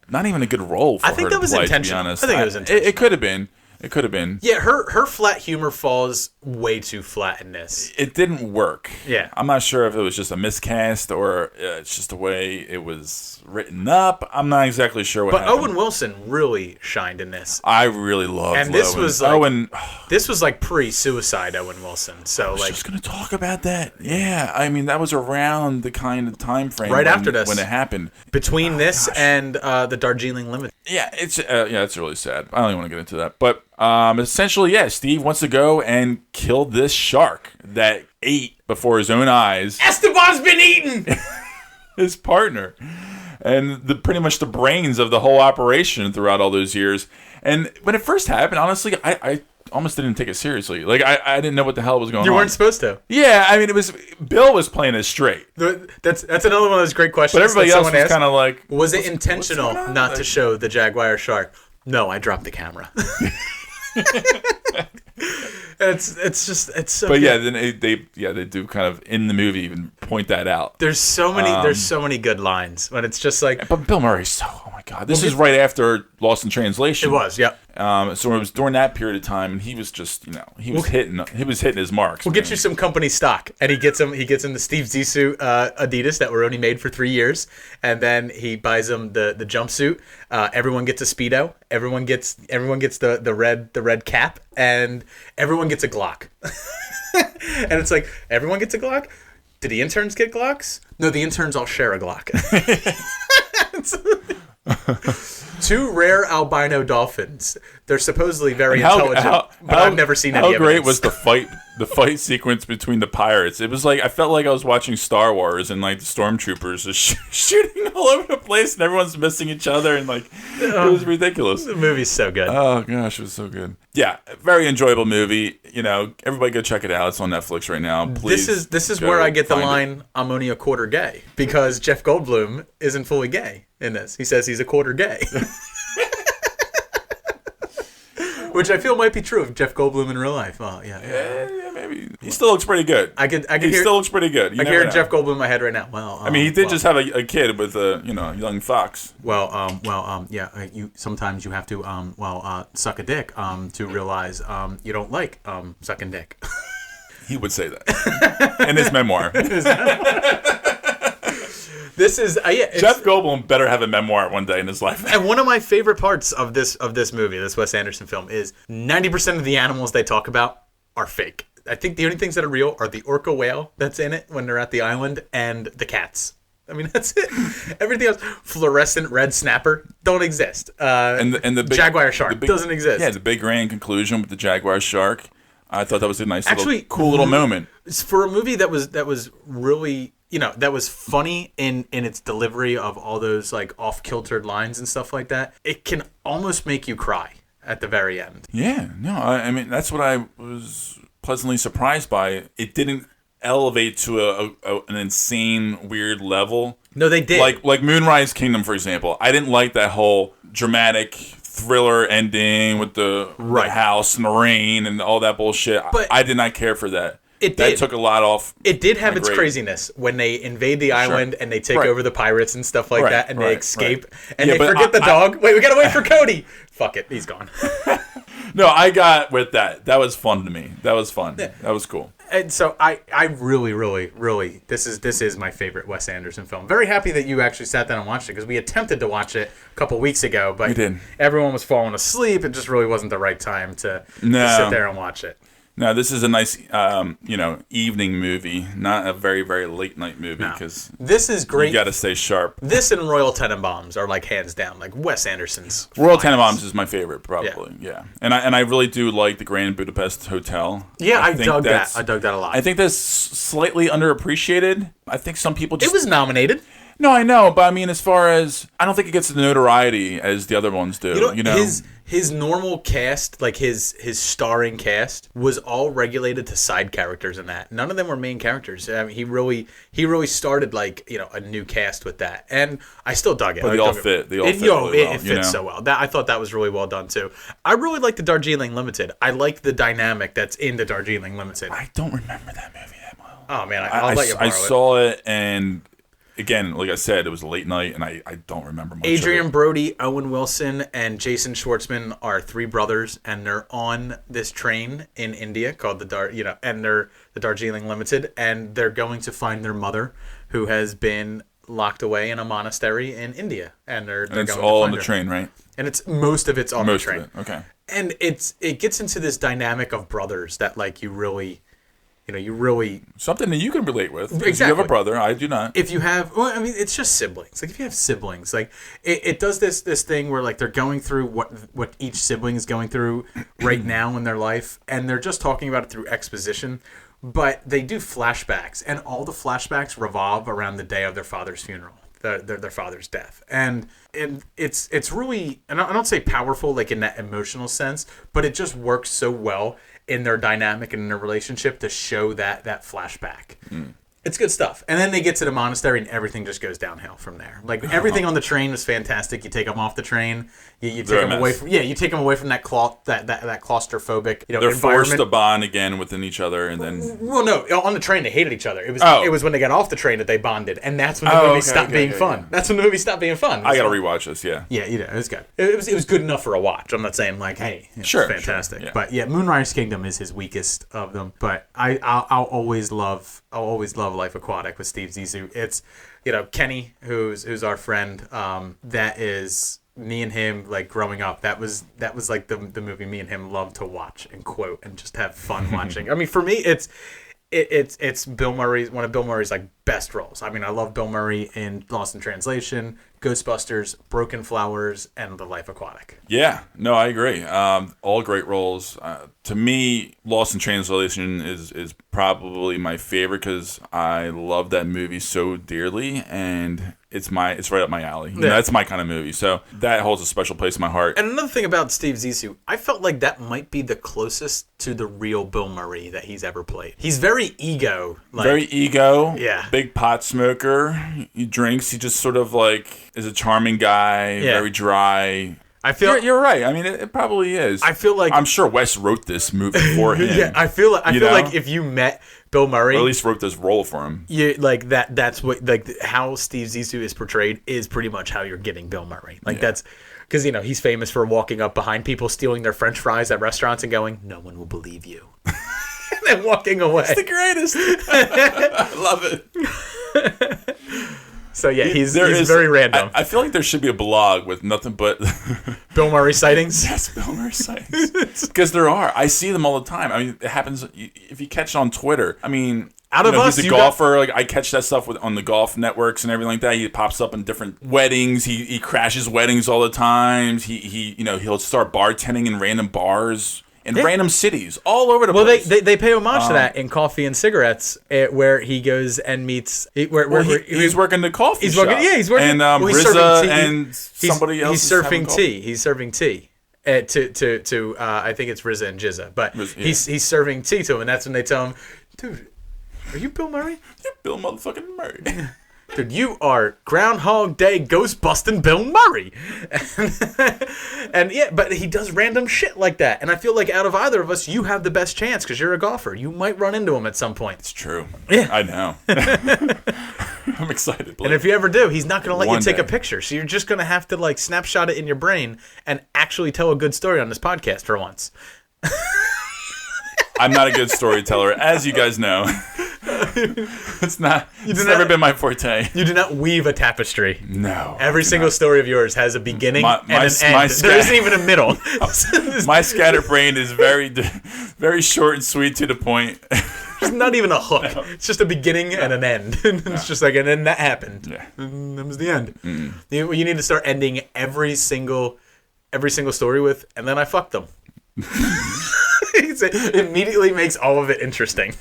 not even a good role for her. I think that was intentional. To be honest. I think it was intentional. It could have been. It could have been. Yeah, her flat humor falls way too flat in this. It didn't work. Yeah. I'm not sure if it was just a miscast or it's just the way it was written up. I'm not exactly sure what happened. Owen Wilson really shined in this. I really loved And this Owen. was like, Owen. This was like pre-suicide Owen Wilson. So I was like just going to talk about that. Yeah. I mean, that was around the kind of time frame after this. when it happened. Between this and the Darjeeling Limited. Yeah, it's really sad. I don't even want to get into that. But essentially, Steve wants to go and kill this shark that ate before his own eyes Esteban's been eaten! his partner. And pretty much the brains of the whole operation throughout all those years. And when it first happened, honestly, I almost didn't take it seriously. Like, I didn't know what the hell was going on. You weren't supposed to. Yeah, I mean, Bill was playing it straight. That's another one of those great questions. But everybody else was kind of like... Was it intentional not to show the jaguar shark? No, I dropped the camera. It's so. But good. yeah, then they do kind of in the movie even point that out. There's so many good lines, but it's just like. But Bill Murray's oh my god, this is right after Lost in Translation. It was, yeah. So it was during that period of time, and he was just he was hitting his marks. We'll get you some company stock, and he gets him the Steve Zissou Adidas that were only made for 3 years, and then he buys him the jumpsuit. Everyone gets a Speedo. Everyone gets the red cap, and everyone gets a Glock. And it's like, everyone gets a Glock? Did the interns get Glocks? No, the interns all share a Glock. 2 rare albino dolphins. They're supposedly very intelligent, but I've never seen any evidence. How great was the fight sequence between the pirates? It was like, I felt like I was watching Star Wars, and like the stormtroopers just shooting all over the place, and everyone's missing each other, and like it was ridiculous. The movie's so good. Oh gosh, it was so good. Yeah, very enjoyable movie. You know, everybody go check it out. It's on Netflix right now. Please. This is where I get the line, "I'm only a quarter gay," because Jeff Goldblum isn't fully gay in this. He says he's a quarter gay. Which I feel might be true of Jeff Goldblum in real life. Oh, yeah, maybe. He still looks pretty good. He still looks pretty good. I can hear Jeff Goldblum in my head right now. Well, I mean, he did just have a kid with a young fox. You sometimes you have to suck a dick to realize you don't like sucking dick. He would say that in his memoir. This is Jeff Goldblum better have a memoir one day in his life. And one of my favorite parts of this movie, this Wes Anderson film, is 90% of the animals they talk about are fake. I think the only things that are real are the orca whale that's in it when they're at the island and the cats. I mean, that's it. Everything else, fluorescent red snapper, don't exist. And the big, jaguar shark doesn't exist. Yeah, the big grand conclusion with the jaguar shark. I thought that was a nice, cool little moment for a movie that was really. That was funny in its delivery of all those like off-kiltered lines and stuff like that. It can almost make you cry at the very end. Yeah, no, I mean, that's what I was pleasantly surprised by. It didn't elevate to an insane, weird level. No, they did. Like Moonrise Kingdom, for example. I didn't like that whole dramatic thriller ending with the house and the rain and all that bullshit. But I did not care for that. That took a lot off. It did have its craziness when they invade the island and they take over the pirates and stuff like that, and they escape and they forget the dog. Wait, we gotta wait for Cody. Fuck it, he's gone. No, I got with that. That was fun to me. That was fun. Yeah. That was cool. And so I really, really, really, this is my favorite Wes Anderson film. Very happy that you actually sat down and watched it, because we attempted to watch it a couple weeks ago, but everyone was falling asleep. It just really wasn't the right time to sit there and watch it. No, this is a nice, evening movie, not a very, very late night movie, because this is great. You got to stay sharp. This and Royal Tenenbaums are like hands down, like Wes Anderson's. Royal Tenenbaums is my favorite, probably. Yeah, and I really do like the Grand Budapest Hotel. Yeah, I dug that. I dug that a lot. I think that's slightly underappreciated. I think some people just. It was nominated. No, I know, but I mean, as far as I don't think it gets the notoriety as the other ones do. His normal cast, like his starring cast, was all regulated to side characters in that. None of them were main characters. I mean, he really started like a new cast with that, and I still dug it. But they all fit. It fits so well. I thought that was really well done too. I really like the Darjeeling Limited. I like the dynamic that's in the Darjeeling Limited. I don't remember that movie that well. Oh man, I'll let you borrow it. I saw it and. Again, like I said, it was a late night, and I don't remember much Adrian of it. Brody, Owen Wilson, and Jason Schwartzman are 3 brothers, and they're on this train in India called and they're the Darjeeling Limited, and they're going to find their mother, who has been locked away in a monastery in India, and they're it's going all to on find the her. train, right? And most of it's on the train. Of it. Okay. And it gets into this dynamic of brothers that like you really. Something that you can relate with. Exactly. You have a brother. I do not. If you have, it's just siblings. Like if you have siblings, like it does this thing where like they're going through what each sibling is going through right now in their life, and they're just talking about it through exposition. But they do flashbacks, and all the flashbacks revolve around the day of their father's funeral, their father's death, and it's really, and I don't say powerful like in that emotional sense, but it just works so well in their dynamic and in their relationship to show that flashback. It's good stuff. And then they get to the monastery and everything just goes downhill from there. Like everything on the train was fantastic. You take them off the train, you take them away from that claustrophobic they're environment. forced to bond again within each other, and then no, on the train they hated each other. It was when they got off the train that they bonded, and that's when the movie stopped being fun. That's when the movie stopped being fun. I gotta rewatch this. Yeah, it was good. It was good enough for a watch. I'm not saying like, hey, it's fantastic. Sure, yeah. But yeah, Moonrise Kingdom is his weakest of them. But I'll always love Life Aquatic with Steve Zissou. It's Kenny, who's our friend. That is me and him like growing up. That was like the movie me and him loved to watch and quote and just have fun watching. I mean, for me, it's Bill Murray's one of Bill Murray's like best roles. I mean, I love Bill Murray in Lost in Translation, Ghostbusters, Broken Flowers, and The Life Aquatic. Yeah, no, I agree. All great roles. To me, Lost in Translation is probably my favorite because I love that movie so dearly, and it's right up my alley. You know, that's my kind of movie, so that holds a special place in my heart. And another thing about Steve Zissou, I felt like that might be the closest to the real Bill Murray that he's ever played. He's very ego. Very ego. Yeah. Big pot smoker. He drinks. He just sort of like is a charming guy. Yeah. Very dry. I feel you're right. I mean, it probably is. I feel like I'm sure Wes wrote this movie for him. Yeah, I feel like if you met Bill Murray, or at least wrote this role for him. You like that. That's what like how Steve Zissou is portrayed is pretty much how you're getting Bill Murray. Like that's because he's famous for walking up behind people, stealing their French fries at restaurants, and going, "No one will believe you," and then walking away. It's the greatest. I love it. So yeah, he's very random. I feel like there should be a blog with nothing but Bill Murray sightings. Yes, Bill Murray sightings. Because there are. I see them all the time. I mean, it happens if you catch it on Twitter. I mean, he's a golfer. Like I catch that stuff on the golf networks and everything like that. He pops up in different weddings. He crashes weddings all the time. He'll start bartending in random bars. In random cities, all over the place. Well, they pay homage to that in Coffee and Cigarettes, where he goes and meets. He's working the coffee shop. He's working. And RZA and somebody else. He's serving tea. He's serving tea to I think it's RZA and Jizza, but he's serving tea to him, and that's when they tell him, "Dude, are you Bill Murray? You're Bill motherfucking Murray." Dude, you are Groundhog Day ghost busting Bill Murray. And yeah, but he does random shit like that. And I feel like out of either of us, you have the best chance because you're a golfer. You might run into him at some point. It's true. Yeah. I know. I'm excited. Blake. And if you ever do, he's not going to let you take day. a picture. So you're just going to have to like snapshot it in your brain and actually tell a good story on this podcast for once. I'm not a good storyteller, as you guys know. It's never been my forte. You do not weave a tapestry. No. Every single story of yours has a beginning and an end. There isn't even a middle. My scatterbrain is very, very short and sweet to the point. There's not even a hook. No. It's just a beginning and an end. It's just like, and then that happened. Yeah. And that was the end. You need to start ending every single story with, and then I fucked them. It immediately makes all of it interesting.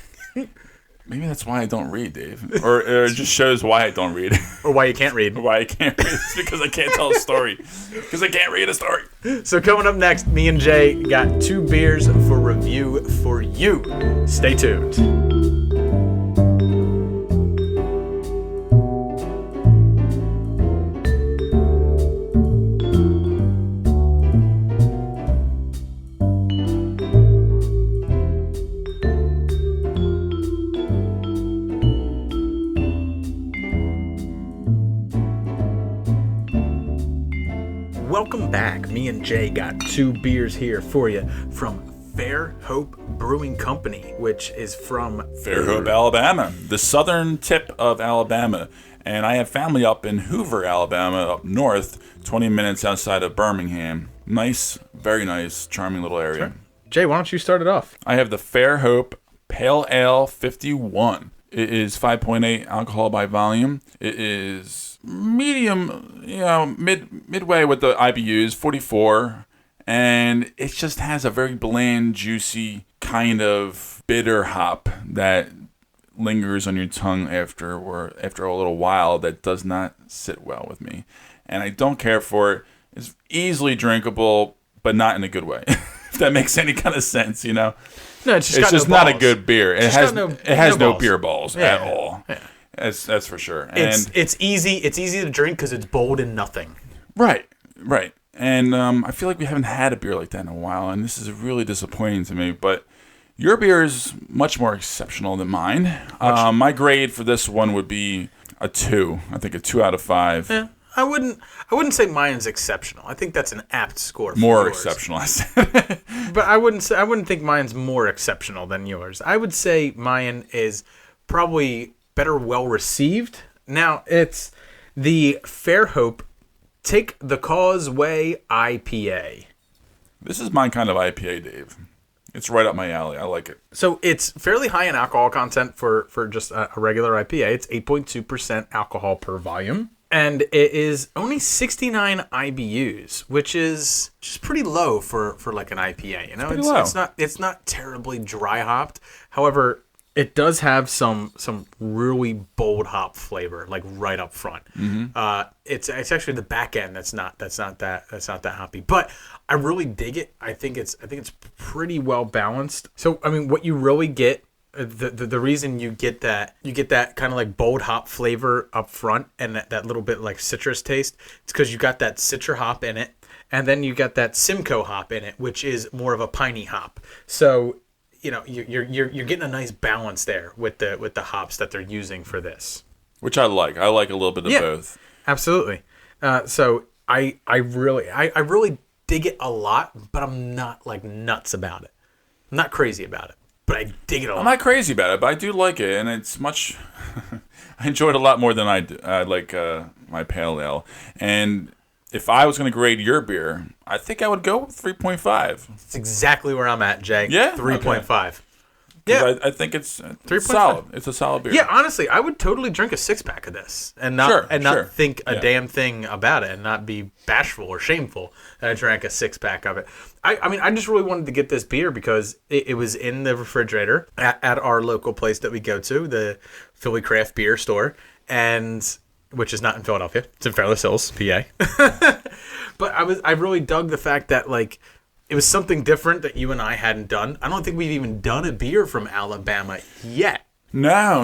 Maybe that's why I don't read, Dave. Or it just shows why I don't read. Or why you can't read. Or why I can't read. It's because I can't tell a story. Because I can't read a story. So coming up next, me and Jay got 2 beers for review for you. Stay tuned. Welcome back. Me and Jay got 2 beers here for you from Fair Hope Brewing Company, which is from Fair Hope, Alabama, the southern tip of Alabama. And I have family up in Hoover, Alabama, up north, 20 minutes outside of Birmingham. Nice, very nice, charming little area. Sure. Jay, why don't you start it off? I have the Fair Hope Pale Ale 51. It is 5.8 alcohol by volume. It is medium, midway with the IBUs, 44. And it just has a very bland, juicy kind of bitter hop that lingers on your tongue after a little while that does not sit well with me. And I don't care for it. It's easily drinkable, but not in a good way. If that makes any kind of sense, you know? No, it's just not a good beer. It has no beer balls at Yeah. all. Yeah. That's for sure. And it's easy to drink because it's bold and nothing. Right. And I feel like we haven't had a beer like that in a while, and this is really disappointing to me. But your beer is much more exceptional than mine. My grade for this one would be a 2. I think a 2 out of 5. Yeah. I wouldn't say mine's exceptional. I think that's an apt score for more yours. Exceptional, I said. But I wouldn't think mine's more exceptional than yours. I would say mine is probably better well received. Now, it's the Fair Hope Take the Causeway IPA. This is my kind of IPA, Dave. It's right up my alley. I like it. So it's fairly high in alcohol content for just a regular IPA. It's 8.2% alcohol per volume. And it is only 69 IBUs, which is just pretty low for like an IPA. You know, it's not terribly dry hopped. However, it does have some really bold hop flavor, like right up front. It's actually the back end that's not that hoppy. But I really dig it. I think it's pretty well balanced. So I mean, what you really get. The reason you get that kind of like bold hop flavor up front and that little bit like citrus taste, it's because you got that Citra hop in it, and then you got that Simcoe hop in it, which is more of a piney hop. So you know you're getting a nice balance there with the hops that they're using for this, which I like. I like a little bit of both. Absolutely. So I really dig it a lot, but I'm not like nuts about it. I'm not crazy about it. But I dig it a lot. I'm not crazy about it, but I do like it, and it's much. I enjoy it a lot more than I do. I like my pale ale, and if I was going to grade your beer, I think I would go with 3.5. That's exactly where I'm at, Jay. Yeah, 3.5. Okay. Yeah, I think it's 3.5. solid. It's a solid beer. Yeah, honestly, I would totally drink a 6-pack of this and not think a damn thing about it and not be bashful or shameful that I drank a 6-pack of it. I mean, I just really wanted to get this beer because it was in the refrigerator at our local place that we go to, the Philly Craft Beer Store, and which is not in Philadelphia. It's in Fairless Hills, PA. But I really dug the fact that like. It was something different that you and I hadn't done. I don't think we've even done a beer from Alabama yet. No.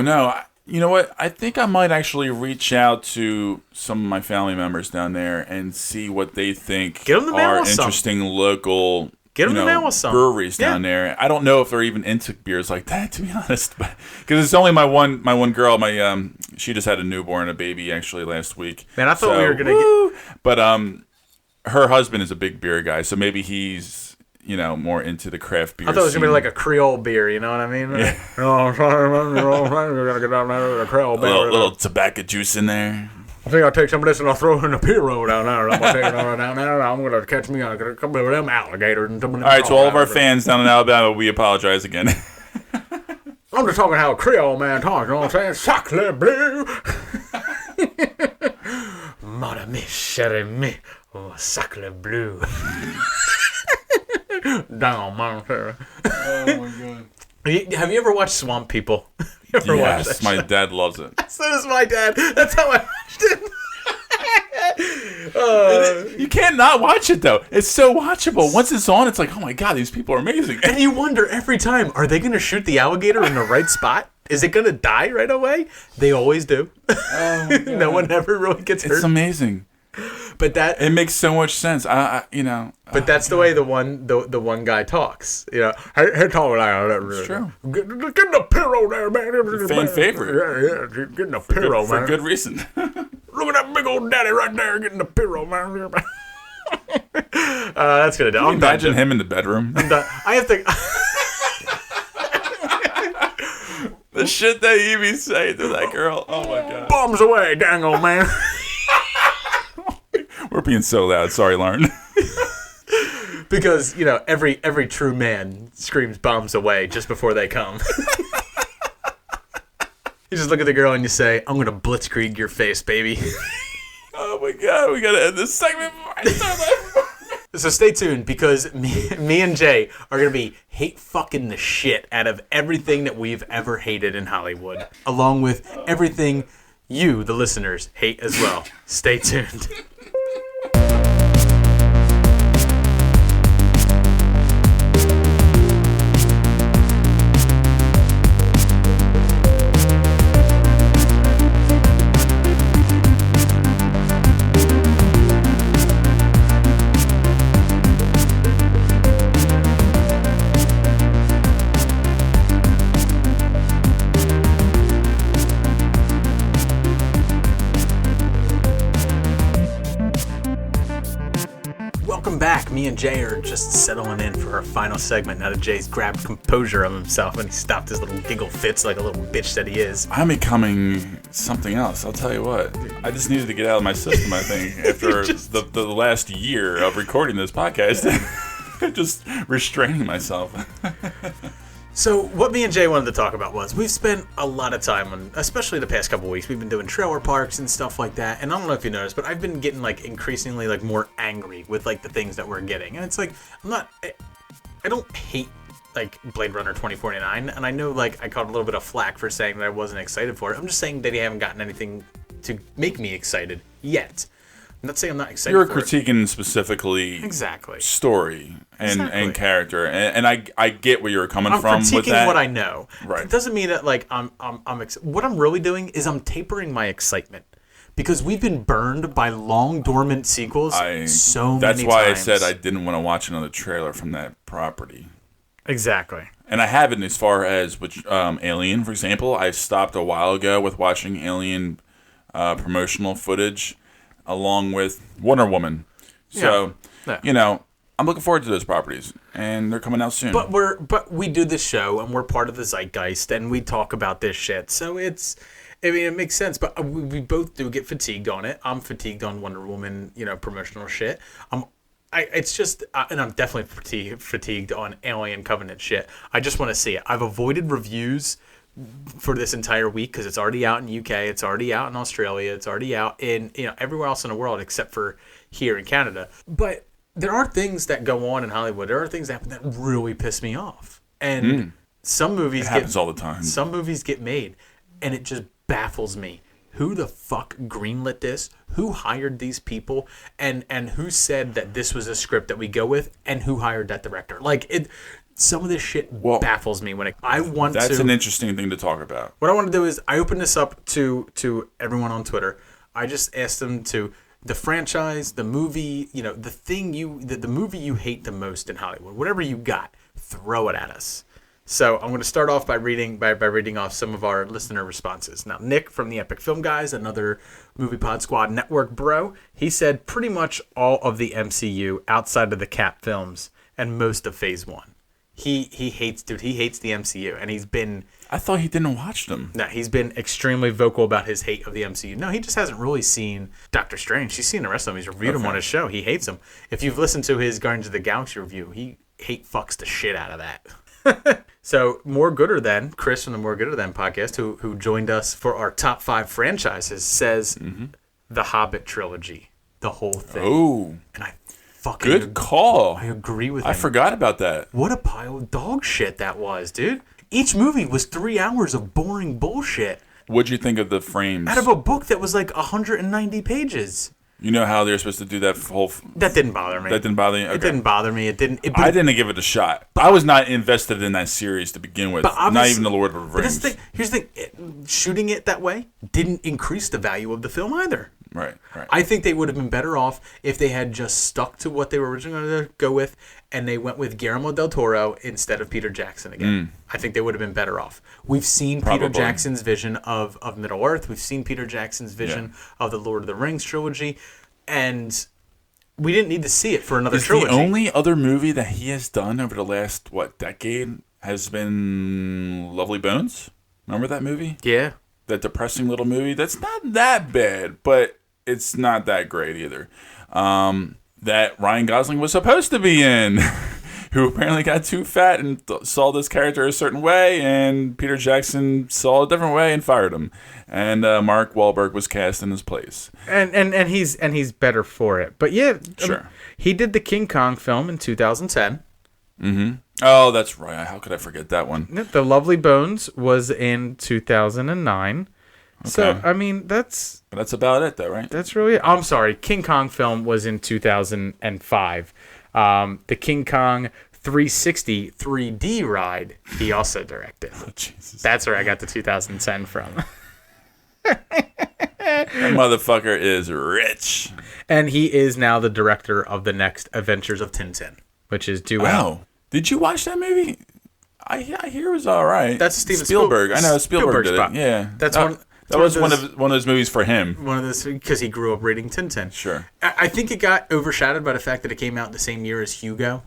You know what? I think I might actually reach out to some of my family members down there and see what they think are interesting local breweries down there. I don't know if they're even into beers like that, to be honest. Because it's only my one girl. She just had a baby actually last week. Man, I thought we were going to get... But her husband is a big beer guy, so maybe he's, more into the craft beer. I thought it was going to be like a Creole beer, you know what I mean? Yeah. We're going to get down there with a Creole beer. A little tobacco juice in there. I think I'll take some of this and I'll throw it in the Piro down there. I'm going to take it down there. I'm going to catch me a couple of them alligators. And all right, to all of our fans down in Alabama, we apologize again. I'm just talking how a Creole man talks, you know what I'm saying? Sacre bleu. Mon ami, cher ami. Oh, sacre bleu. Down, Montana. Oh, my God. Have you ever watched Swamp People? Yes, my dad loves it. So does my dad. That's how I watched it. You can't not watch it, though. It's so watchable. Once it's on, it's like, oh, my God, these people are amazing. And you wonder every time, are they going to shoot the alligator in the right spot? Is it going to die right away? They always do. Oh, my God. No one ever really gets hurt. It's amazing. But it makes so much sense. But that's the way the one guy talks. Hey, talk like that. It's true. Get in the Piro there, man. Fan favorite. Yeah. Get in the Piro, man. For good reason. Look at that big old daddy right there getting the Piro, man. That's gonna do. Can you imagine him in the bedroom? I have to. The shit that he be saying to that girl. Oh my God. Bombs away, dang old man. We're being so loud. Sorry, Lauren. Because, every true man screams bombs away just before they come. You just look at the girl and you say, I'm going to blitzkrieg your face, baby. Oh my God. We got to end this segment before I start that. So stay tuned because me and Jay are going to be hate fucking the shit out of everything that we've ever hated in Hollywood. Along with everything you, the listeners, hate as well. Stay tuned. Me and Jay are just settling in for our final segment now that Jay's grabbed composure of himself and he stopped his little giggle fits like a little bitch that he is. I'm becoming something else. I'll tell you what. I just needed to get out of my system, I think, after the last year of recording this podcast. Just restraining myself. So what me and Jay wanted to talk about was we've spent a lot of time on, especially the past couple of weeks, we've been doing trailer parks and stuff like that. And I don't know if you noticed, but I've been getting like increasingly like more angry with like the things that we're getting. And it's like, I don't hate like Blade Runner 2049. And I know like I caught a little bit of flack for saying that I wasn't excited for it. I'm just saying that they haven't gotten anything to make me excited yet. I'm not saying I'm not excited You're for it. critiquing specifically Exactly. story and character, and I get where you're coming from with that. I'm critiquing what I know. Right. It doesn't mean that like what I'm really doing is I'm tapering my excitement because we've been burned by long dormant sequels so many times. That's why I said I didn't want to watch another trailer from that property. Exactly. And I haven't as far as which Alien, for example. I stopped a while ago with watching Alien promotional footage along with Wonder Woman. So, you know, I'm looking forward to those properties, and they're coming out soon. But we do this show, and we're part of the zeitgeist, and we talk about this shit. So it makes sense. But we both do get fatigued on it. I'm fatigued on Wonder Woman, promotional shit. It's just, and I'm definitely fatigued on Alien Covenant shit. I just want to see it. I've avoided reviews for this entire week because it's already out in UK, it's already out in Australia, it's already out in everywhere else in the world except for here in Canada. But there are things that go on in Hollywood. There are things that happen that really piss me off, and some movies happens all the time. Some movies get made, and it just baffles me. Who the fuck greenlit this? Who hired these people? And who said that this was a script that we go with? And who hired that director? Like it. Some of this shit baffles me when That's an interesting thing to talk about. What I want to do is I open this up to everyone on Twitter. I just asked them to the franchise, the movie, the movie you hate the most in Hollywood. Whatever you got, throw it at us. So I'm going to start off by reading off some of our listener responses. Now, Nick from the Epic Film Guys, another Movie Pod Squad network bro, he said pretty much all of the MCU outside of the Cap films and most of Phase 1. He hates the MCU, and he's been... I thought he didn't watch them. No, he's been extremely vocal about his hate of the MCU. No, he just hasn't really seen Doctor Strange. He's seen the rest of them. He's reviewed them on his show. He hates them. If you've listened to his Guardians of the Galaxy review, he fucks the shit out of that. So, More Gooder Than, Chris from the More Gooder Than podcast, who joined us for our top 5 franchises, says the Hobbit trilogy, the whole thing. Oh. And I fucking good call. I agree with him. I forgot about that. What a pile of dog shit that was, dude. Each movie was 3 hours of boring bullshit. What'd you think of the frames? Out of a book that was like 190 pages. You know how they're supposed to do that whole... That didn't bother me. That didn't bother you? Okay. It didn't bother me. I didn't give it a shot. I was not invested in that series to begin with. Not even The Lord of the Rings. But here's the thing. Shooting it that way didn't increase the value of the film either. Right. I think they would have been better off if they had just stuck to what they were originally going to go with, and they went with Guillermo del Toro instead of Peter Jackson again. I think they would have been better off. We've seen Peter Jackson's vision of Middle Earth. We've seen Peter Jackson's vision of the Lord of the Rings trilogy, and we didn't need to see it for another trilogy. The only other movie that he has done over the last, decade has been Lovely Bones. Remember that movie? Yeah. That depressing little movie? That's not that bad, but it's not that great either. That Ryan Gosling was supposed to be in, who apparently got too fat and saw this character a certain way, and Peter Jackson saw a different way and fired him. And Mark Wahlberg was cast in his place. And he's better for it. But yeah, sure. He did the King Kong film in 2010. Mm-hmm. Oh, that's right. How could I forget that one? The Lovely Bones was in 2009. Okay. So, I mean, that's about it, though, right? That's really it. I'm sorry. King Kong film was in 2005. The King Kong 360 3D ride, he also directed. Oh, Jesus. That's where I got the 2010 from. That motherfucker is rich. And he is now the director of the next Adventures of Tintin, which is due out. Oh, did you watch that movie? I hear it was all right. That's Steven Spielberg. I know Spielberg did it. Yeah, that's That was one of those movies for him. One of those because he grew up reading Tintin. Sure. I think it got overshadowed by the fact that it came out the same year as Hugo,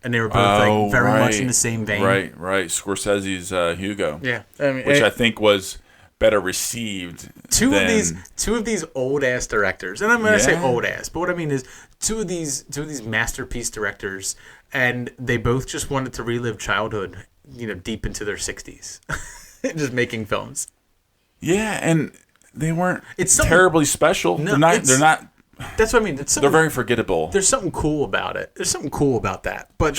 and they were both very much in the same vein. Right. Scorsese's Hugo. Yeah, which I think was better received. Two of these old ass directors, and I'm gonna say old ass, but what I mean is two of these masterpiece directors, and they both just wanted to relive childhood, deep into their 60s, just making films. Yeah, and they weren't It's terribly special. No, they're not. That's what I mean. They're very forgettable. There's something cool about it. There's something cool about that. But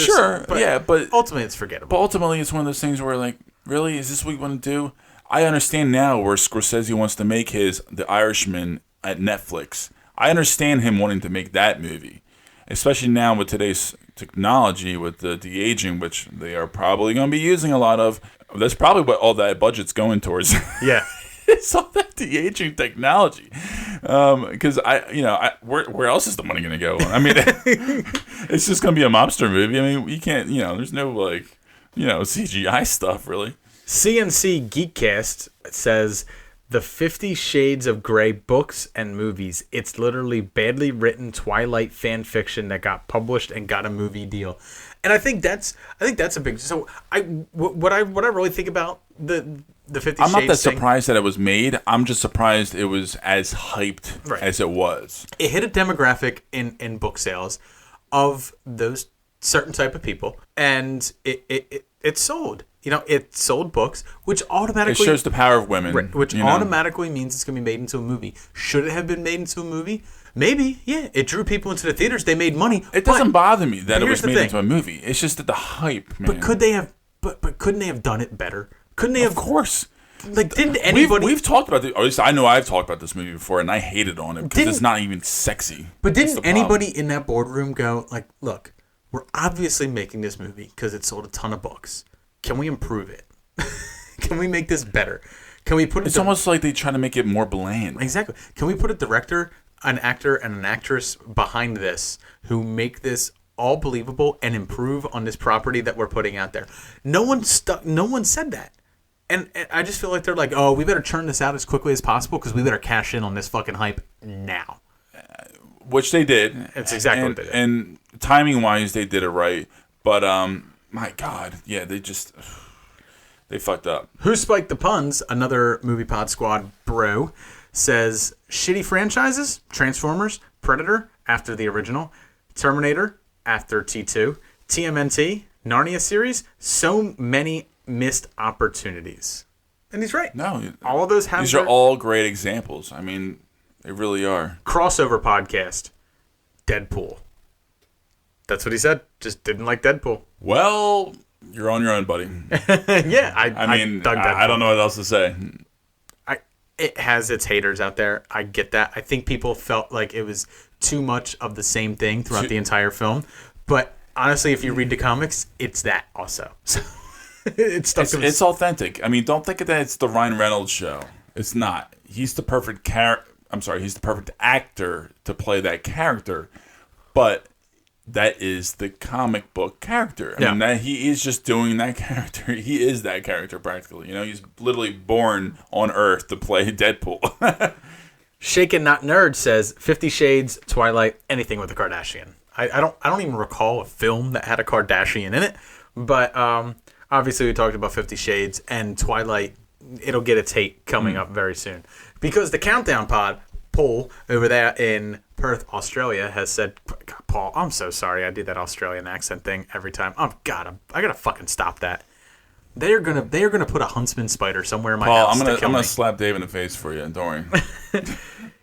but ultimately it's forgettable. But ultimately, it's one of those things where, like, really, is this what you want to do? I understand now where Scorsese wants to make The Irishman at Netflix. I understand him wanting to make that movie, especially now with today's technology, with the de-aging, which they are probably going to be using a lot of. That's probably what all that budget's going towards. Yeah. It's all that de-aging technology. Because where else is the money going to go? I mean, it's just going to be a mobster movie. I mean, you can't, there's no CGI stuff really. CNC Geekcast says the 50 Shades of Grey books and movies. It's literally badly written Twilight fan fiction that got published and got a movie deal. And I think that's a big. So what I really think about the 50 Shades. I'm not that surprised that it was made. I'm just surprised it was as hyped as it was. It hit a demographic in book sales of those certain type of people, and it sold. It sold books, which automatically... It shows the power of women. Right, which automatically means it's going to be made into a movie. Should it have been made into a movie? Maybe, yeah. It drew people into the theaters. They made money. It doesn't bother me that it was made into a movie. It's just that the hype, man. But could they have... But couldn't they have done it better? Couldn't they have... Of course. Like, didn't anybody... We've talked about this, or at least I know I've talked about this movie before, and I hated on it because it's not even sexy. But didn't anybody in that boardroom go, like, look, we're obviously making this movie because it sold a ton of books. Can we improve it? Can we make this better? Can we put? It's almost like they try to make it more bland. Exactly. Can we put a director, an actor, and an actress behind this who make this all believable and improve on this property that we're putting out there? No one said that, and I just feel like they're like, oh, we better churn this out as quickly as possible because we better cash in on this fucking hype now. Which they did. It's exactly what they did. And timing wise, they did it right. But my God, yeah, they fucked up. Who Spiked the Puns, another Movie Pod Squad bro, says shitty franchises: Transformers, Predator after the original, Terminator after T2, TMNT, Narnia series. So many missed opportunities. And he's right. No, all of those have. These are all great examples. I mean, they really are. Crossover podcast, Deadpool. That's what he said. Just didn't like Deadpool. Well, you're on your own, buddy. Yeah, I mean, dug Deadpool. I don't know what else to say. It has its haters out there. I get that. I think people felt like it was too much of the same thing throughout the entire film. But honestly, if you read the comics, it's that also. So it's authentic. I mean, don't think that it's the Ryan Reynolds show. It's not. He's the perfect he's the perfect actor to play that character. But that is the comic book character. I mean, that he is just doing that character. He is that character practically. He's literally born on Earth to play Deadpool. Shaken Not Nerd says 50 Shades, Twilight, anything with a Kardashian. I don't even recall a film that had a Kardashian in it. But obviously we talked about 50 Shades and Twilight. It'll get its hate coming up very soon. Because the Countdown Pod poll over there in Perth, Australia, has said, God, Paul, I'm so sorry I do that Australian accent thing every time. I gotta fucking stop that. They are gonna put a huntsman spider somewhere in my house. I'm gonna slap Dave in the face for you. Don't worry.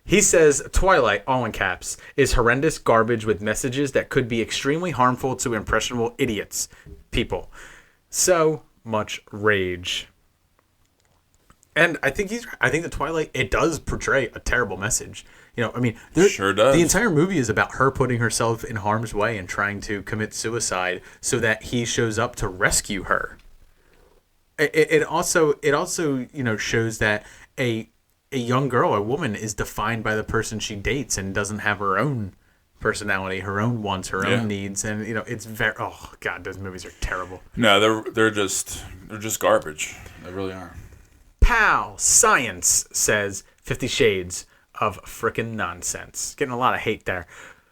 He says Twilight, all in caps, is horrendous garbage with messages that could be extremely harmful to impressionable people. So much rage. And I think the Twilight, it does portray a terrible message. Sure does. The entire movie is about her putting herself in harm's way and trying to commit suicide so that he shows up to rescue her. It also shows that a young girl, a woman, is defined by the person she dates and doesn't have her own personality, her own wants, her own needs, and it's very. Oh God, those movies are terrible. No, they're just garbage. They really are. Pal Science says 50 Shades of frickin' nonsense. Getting a lot of hate there.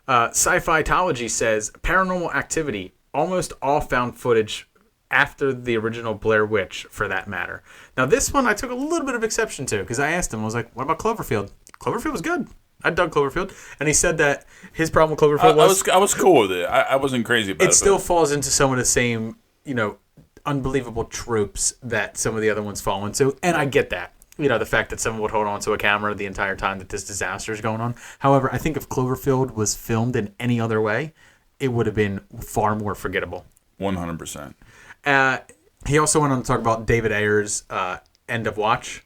Sci-Fi-tology says Paranormal Activity. Almost all found footage after the original Blair Witch, for that matter. Now, this one I took a little bit of exception to, because I asked him, I was like, what about Cloverfield? Cloverfield was good. I dug Cloverfield. And he said that his problem with Cloverfield I was cool with it. I wasn't crazy about it. It still falls into some of the same, unbelievable tropes that some of the other ones fall into. And I get that. The fact that someone would hold on to a camera the entire time that this disaster is going on. However, I think if Cloverfield was filmed in any other way, it would have been far more forgettable. 100%. He also went on to talk about David Ayer's End of Watch,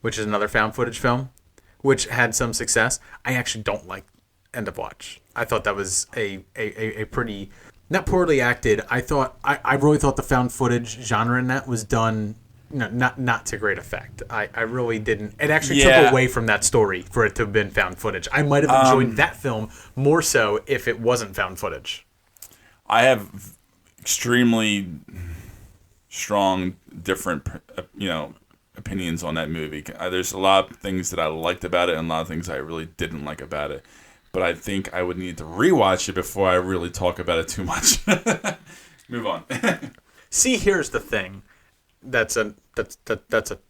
which is another found footage film, which had some success. I actually don't like End of Watch. I thought that was a pretty, not poorly acted. I really thought the found footage genre in that was done not to great effect. I really didn't. It actually took away from that story for it to have been found footage. I might have enjoyed that film more so if it wasn't found footage. I have extremely strong, different, opinions on that movie. There's a lot of things that I liked about it and a lot of things I really didn't like about it. But I think I would need to rewatch it before I really talk about it too much. Move on. See, here's the thing. That's a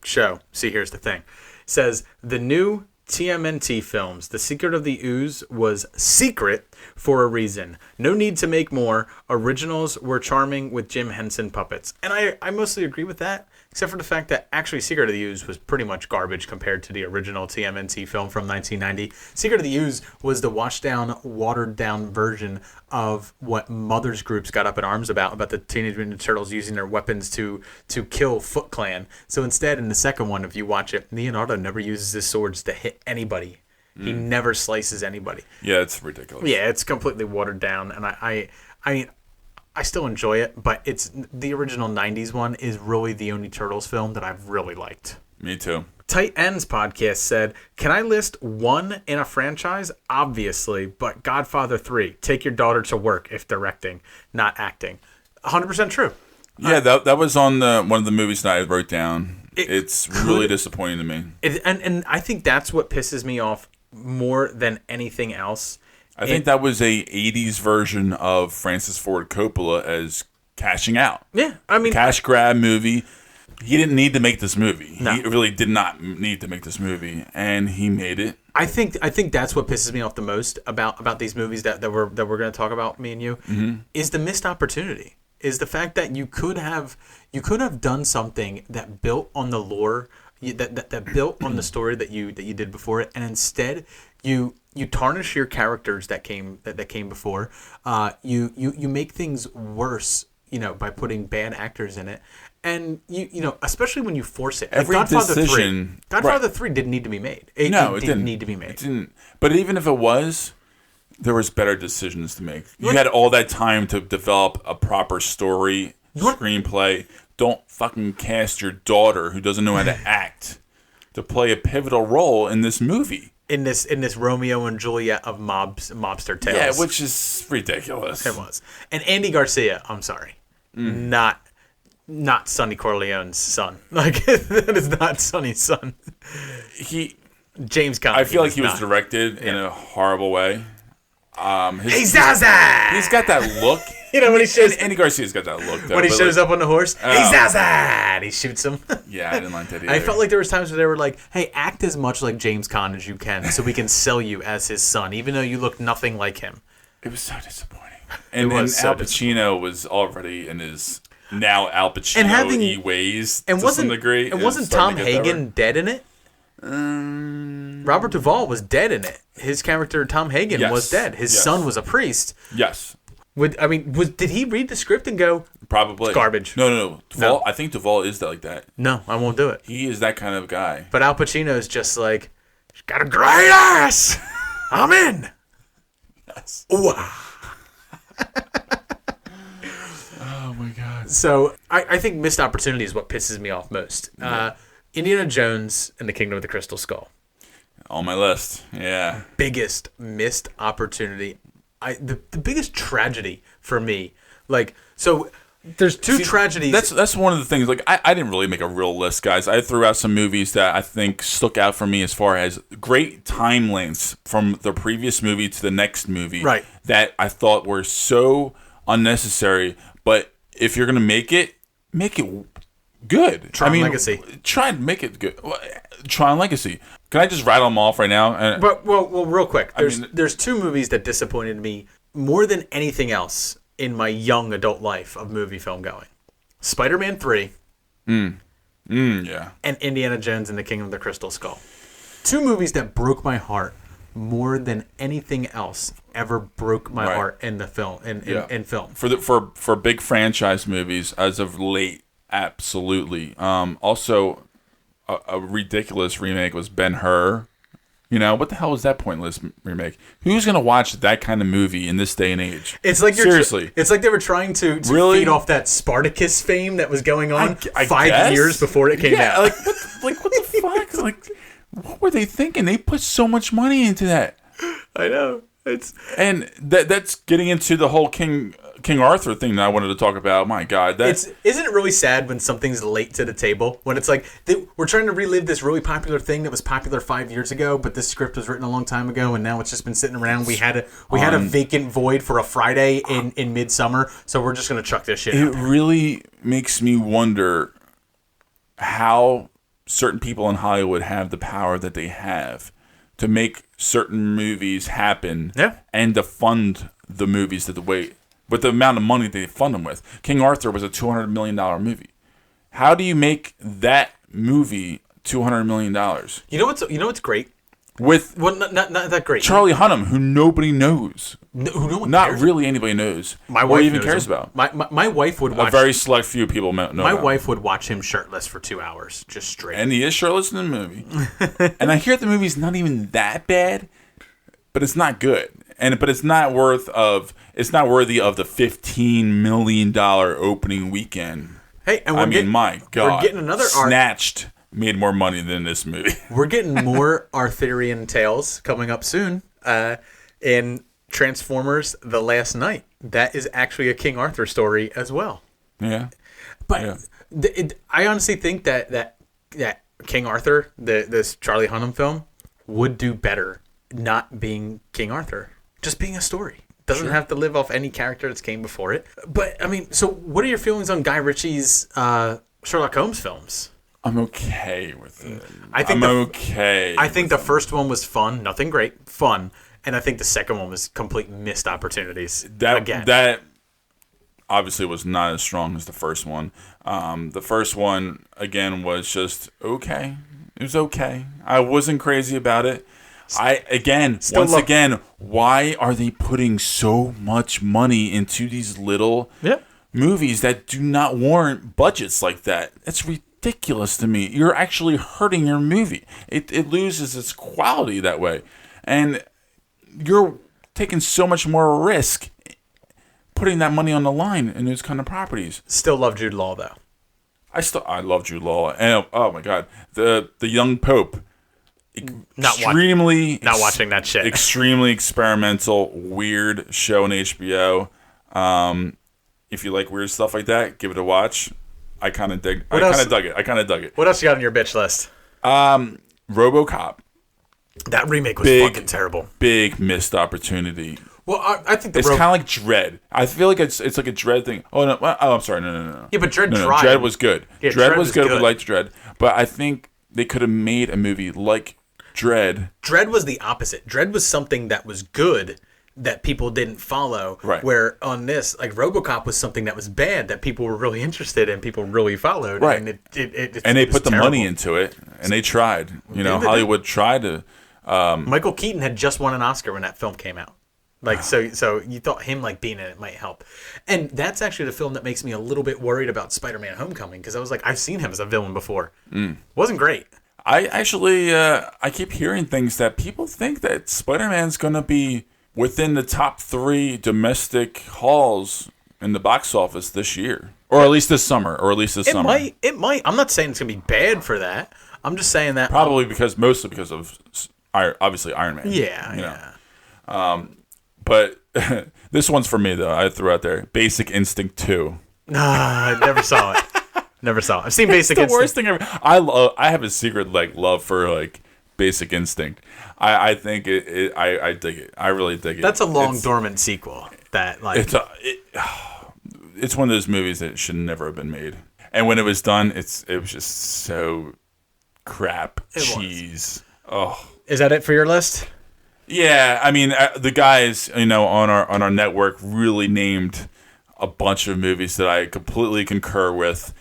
show. See, here's the thing. It says the new TMNT films, The Secret of the Ooze was secret for a reason. No need to make more. Originals were charming with Jim Henson puppets. And I mostly agree with that, except for the fact that actually Secret of the Ooze was pretty much garbage compared to the original TMNT film from 1990. Secret of the Ooze was the washed-down, watered-down version of what mothers groups got up in arms about the Teenage Mutant Ninja Turtles using their weapons to kill Foot Clan. So instead, in the second one, if you watch it, Leonardo never uses his swords to hit anybody. He never slices anybody. Yeah, it's ridiculous. Yeah, it's completely watered down, and I still enjoy it, but it's the original 90s one is really the only Turtles film that I've really liked. Me too. Tight Ends podcast said, can I list one in a franchise? Obviously, but Godfather 3. Take your daughter to work if directing, not acting. 100% true. Yeah, that was on one of the movies that I wrote down. It's really disappointing to me. And I think that's what pisses me off more than anything else. I think that was a 80s version of Francis Ford Coppola as cashing out. Yeah, I mean, cash grab movie. He didn't need to make this movie. No. He really did not need to make this movie, and he made it. I think that's what pisses me off the most about these movies that we're going to talk about, me and you, is the missed opportunity. Is the fact that you could have done something that built on the lore, that built on the story that you did before it, and instead you tarnish your characters that came before. You make things worse, by putting bad actors in it, and especially when you force it. Every decision, Godfather 3 didn't need to be made. It didn't need to be made. It didn't. But even if it was, there was better decisions to make. You had all that time to develop a proper story, screenplay. Don't fucking cast your daughter, who doesn't know how to act, to play a pivotal role in this movie. In this Romeo and Juliet of mobster tales. Yeah, which is ridiculous. It was. And Andy Garcia, I'm sorry, not Sonny Corleone's son. Like, that is not Sonny's son. James Conn. I feel like he was directed in a horrible way. Hey Zaza! He's got that look. When he shows Andy Garcia's got that look. Though, when he shows up on the horse, hey Zaza! And he shoots him. Yeah, I didn't like that either. I felt like there was times where they were like, "Hey, act as much like James Conn as you can, so we can sell you as his son, even though you look nothing like him." It was so disappointing. And then Al Pacino was already in his now Al Pacino-y ways to some degree. And wasn't Tom Hagen dead in it? Robert Duvall was dead in it. His character Tom Hagen was dead. His son was a priest. Yes. Did he read the script and go, probably it's garbage? No. Duvall, I think Duvall is like that. No, I won't do it. He is that kind of guy. But Al Pacino's just like, she's got a great ass. I'm in. Yes. Ooh. Oh my god. So I think missed opportunity is what pisses me off most. Indiana Jones and the Kingdom of the Crystal Skull. On my list, yeah. Biggest missed opportunity. The biggest tragedy for me. Like, so there's two tragedies. That's one of the things. Like, I didn't really make a real list, guys. I threw out some movies that I think stuck out for me as far as great time lengths from the previous movie to the next movie. Right. That I thought were so unnecessary, but if you're gonna make it good. Tron Legacy. Try and make it good. Tron Legacy. Can I just rattle them off right now? But well, real quick. There's two movies that disappointed me more than anything else in my young adult life of movie film going. Spider-Man 3. Yeah. And Indiana Jones and the Kingdom of the Crystal Skull. Two movies that broke my heart more than anything else ever broke my heart in the film in film. For big franchise movies as of late, absolutely. Also a ridiculous remake was Ben-Hur. You know, what the hell was that pointless remake? Who's going to watch that kind of movie in this day and age? It's like seriously. It's like they were trying to really? feed off that Spartacus fame that was going on I 5 guess? years before it came out. What the fuck? Like, what were they thinking? They put so much money into that. I know. And that's getting into the whole King Arthur thing that I wanted to talk about. My God, isn't it really sad when something's late to the table? When it's like we're trying to relive this really popular thing that was popular 5 years ago, but this script was written a long time ago, and now it's just been sitting around. We had a vacant void for a Friday in midsummer, so we're just gonna chuck this shit. It really makes me wonder how certain people in Hollywood have the power that they have to make certain movies happen, and to fund the movies with the amount of money they fund them with. King Arthur was a $200 million movie. How do you make that movie $200 million? You know what's great? With not that great. Charlie Hunnam, who nobody knows. Who no one Not cares really anybody knows. My or wife even knows cares him. about. My wife would watch. A very select few people know. My wife would watch him shirtless for 2 hours, just straight. And he is shirtless in the movie. And I hear the movie's not even that bad, but it's not good. But it's not worthy of the $15 million opening weekend. Hey, and my God, we're getting another Snatched made more money than this movie. We're getting more Arthurian tales coming up soon in Transformers: The Last Knight. That is actually a King Arthur story as well. Yeah, but I honestly think that King Arthur, this Charlie Hunnam film, would do better not being King Arthur, just being a story. Doesn't have to live off any character that's came before it. But I mean, so what are your feelings on Guy Ritchie's Sherlock Holmes films? I'm okay with it. I think the it. first one was fun, nothing great, fun, and I think the second one was complete missed opportunities. That obviously was not as strong as the first one. The first one again was just okay. It was okay. I wasn't crazy about it. Why are they putting so much money into these little movies that do not warrant budgets like that? It's ridiculous to me. You're actually hurting your movie. It loses its quality that way. And you're taking so much more risk putting that money on the line in those kind of properties. Still love Jude Law, though. I love Jude Law. And oh my God, the young Pope. Not watching that shit. Extremely experimental, weird show on HBO. If you like weird stuff like that, give it a watch. I kind of dug it. What else you got on your bitch list? RoboCop. That remake was fucking terrible. Big missed opportunity. Well, I think it's kind of like Dredd. I feel like it's like a Dredd thing. Oh no! I'm sorry. No. Yeah, but Dredd Dredd was good. Yeah, Dredd was good. We liked Dredd, but I think they could have made a movie like Dredd. Dredd was the opposite. Dredd was something that was good that people didn't follow. Right. Where on this, like RoboCop was something that was bad that people were really interested in, people really followed. Right. And they put the money into it, and they tried. Hollywood tried to. Michael Keaton had just won an Oscar when that film came out. So you thought him being in it might help. And that's actually the film that makes me a little bit worried about Spider-Man Homecoming, because I was like, I've seen him as a villain before. Wasn't great. I actually I keep hearing things that people think that Spider-Man's going to be within the top 3 domestic hauls in the box office this year, or at least this summer, It might. I'm not saying it's going to be bad for that. I'm just saying that mostly because of obviously Iron Man. Yeah. But this one's for me, though. I threw out there Basic Instinct 2. I never saw it. I've seen Basic Instinct. The worst thing ever. I have a secret love for Basic Instinct. I think I dig it. I really dig it. That's a long dormant sequel. it's one of those movies that should never have been made. And when it was done, it was just so crap cheese. Oh, is that it for your list? Yeah, I mean, the guys, on our network really named a bunch of movies that I completely concur with.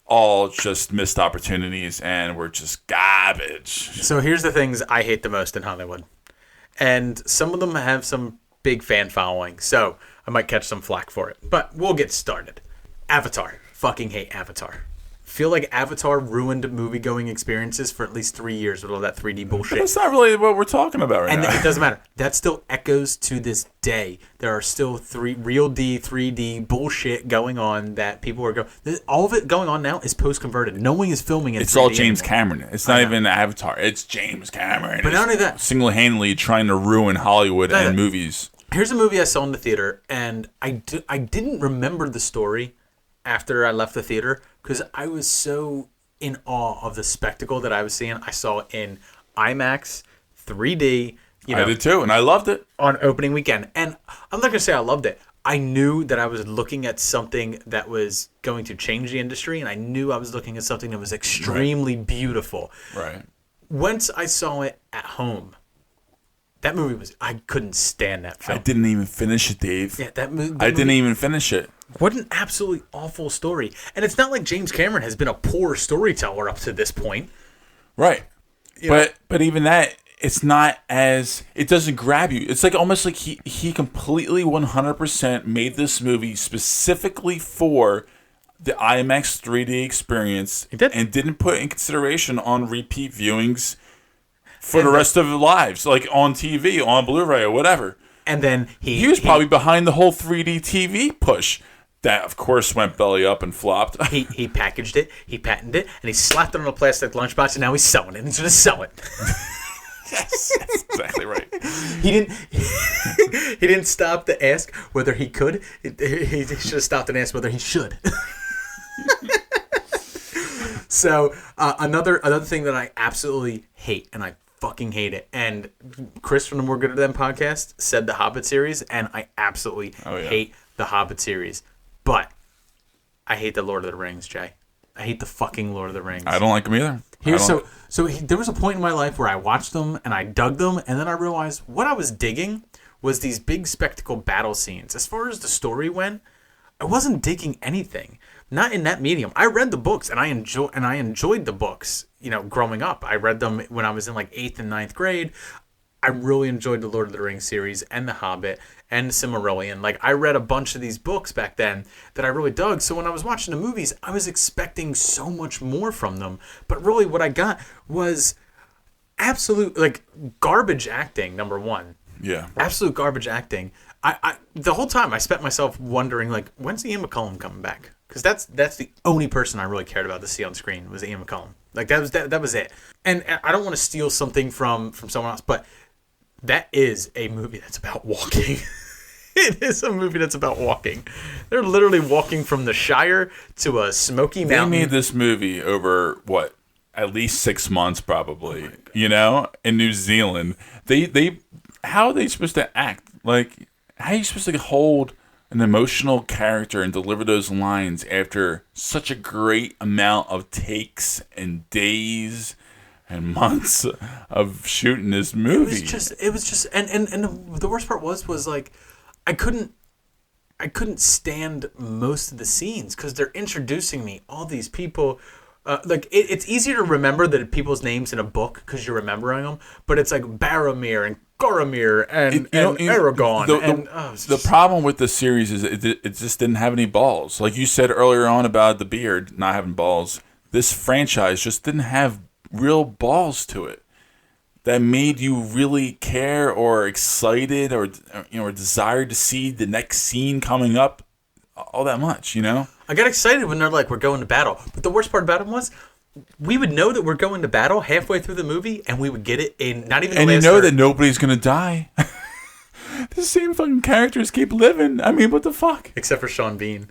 All just missed opportunities and were just garbage. So here's the things I hate the most in Hollywood. And some of them have some big fan following, so I might catch some flack for it. But we'll get started. Avatar. Fucking hate Avatar. Feel like Avatar ruined movie-going experiences for at least 3 years with all that 3D bullshit. But that's not really what we're talking about right now. And it doesn't matter. That still echoes to this day. There are still real 3D bullshit going on that people are going... All of it going on now is post-converted. No one is filming it. It's all James Cameron. It's not even Avatar. It's James Cameron. But not only that... Single-handedly trying to ruin Hollywood and movies. Here's a movie I saw in the theater, and I didn't remember the story after I left the theater because I was so in awe of the spectacle that I was seeing. I saw it in IMAX, 3D. I did too, and I loved it. On opening weekend. And I'm not going to say I loved it. I knew that I was looking at something that was going to change the industry, and I knew I was looking at something that was extremely beautiful. Right. Once I saw it at home, that movie I couldn't stand that film. I didn't even finish it, Dave. Yeah, that movie. I didn't even finish it. What an absolutely awful story. And it's not like James Cameron has been a poor storyteller up to this point. Right. But even that, it's not as... It doesn't grab you. It's like almost like he completely 100% made this movie specifically for the IMAX 3D experience. He did. And didn't put in consideration on repeat viewings for the rest of their lives. Like on TV, on Blu-ray, or whatever. And then he was probably behind the whole 3D TV push. That, of course, went belly up and flopped. He packaged it, he patented it, and he slapped it on a plastic lunchbox, and now he's selling it. He's going to sell it. Yes, that's exactly right. He didn't stop to ask whether he could. He should have stopped and asked whether he should. So, another thing that I absolutely hate, and I fucking hate it. And Chris from the More Good Than podcast said the Hobbit series, and I absolutely hate the Hobbit series. But I hate the Lord of the Rings, Jay. I hate the fucking Lord of the Rings. I don't like them either. There was a point in my life where I watched them and I dug them, and then I realized what I was digging was these big spectacle battle scenes. As far as the story went, I wasn't digging anything. Not in that medium. I read the books and I enjoyed the books, growing up. I read them when I was in like 8th and 9th grade. I really enjoyed the Lord of the Rings series and The Hobbit and The Silmarillion. Like, I read a bunch of these books back then that I really dug. So when I was watching the movies, I was expecting so much more from them. But really what I got was absolute, garbage acting, number one. Yeah. Absolute garbage acting. I the whole time I spent myself wondering, when's Ian McKellen coming back? Because that's the only person I really cared about to see on screen was Ian McKellen. That was it. And I don't want to steal something from someone else, but that is a movie that's about walking. It is a movie that's about walking. They're literally walking from the Shire to a smoky mountain. They made this movie over, at least 6 months probably, in New Zealand. How are they supposed to act? How are you supposed to hold an emotional character and deliver those lines after such a great amount of takes and days and months of shooting this movie? It was just, and the worst part was I couldn't stand most of the scenes because they're introducing me all these people. It's easier to remember people's names in a book because you're remembering them, but it's like Boromir and Boromir and Aragorn. The problem with the series is it just didn't have any balls. Like you said earlier on about the beard not having balls, this franchise just didn't have real balls to it that made you really care or excited or desire to see the next scene coming up all that much, I got excited when they're like, we're going to battle. But the worst part about it was we would know that we're going to battle halfway through the movie, and we would get it in not even the last third. That nobody's going to die. The same fucking characters keep living. I mean, what the fuck? Except for Sean Bean.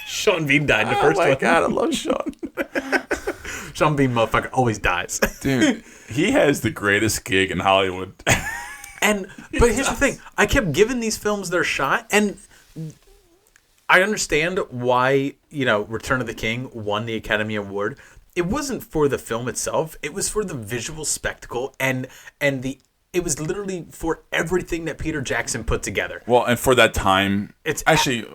Sean Bean died in the first one. Oh my God, I love Sean. Sean Bean motherfucker always dies. Dude, he has the greatest gig in Hollywood. But here's the thing. I kept giving these films their shot, and I understand why, Return of the King won the Academy Award. It wasn't for the film itself. It was for the visual spectacle and it was literally for everything that Peter Jackson put together. Well, and for that time, It's actually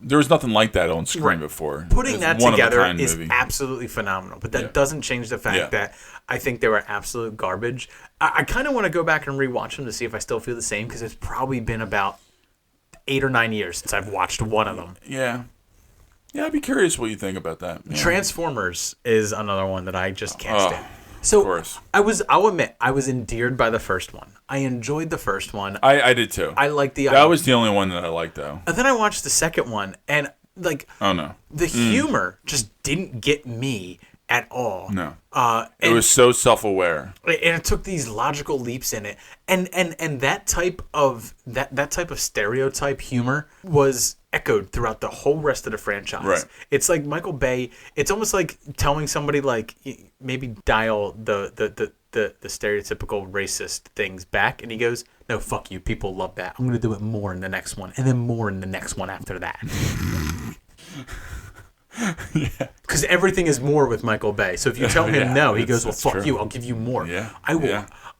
there was nothing like that on screen before. Putting that together is movie. absolutely phenomenal, but that doesn't change the fact that I think they were absolute garbage. I kind of want to go back and rewatch them to see if I still feel the same, because it's probably been about 8 or 9 years since I've watched one of them. Yeah, I'd be curious what you think about that. Yeah. Transformers is another one that I just can't stand. Of So course. I'll admit, I was endeared by the first one. I enjoyed the first one. I did too. I liked the That was the only one that I liked, though. And then I watched the second one, and Oh no, the humor just didn't get me at all. no. It was so self-aware. And it took these logical leaps in it, and that type of that type of stereotype humor was echoed throughout the whole rest of the franchise. Right. It's like Michael Bay. It's almost like telling somebody, like, maybe dial the stereotypical racist things back, and he goes, "No, fuck you. People love that. I'm gonna do it more in the next one, and then more in the next one after that." Because everything is more with Michael Bay. So if you tell him no, he goes, "Well, fuck true. you. I'll give you more. Yeah.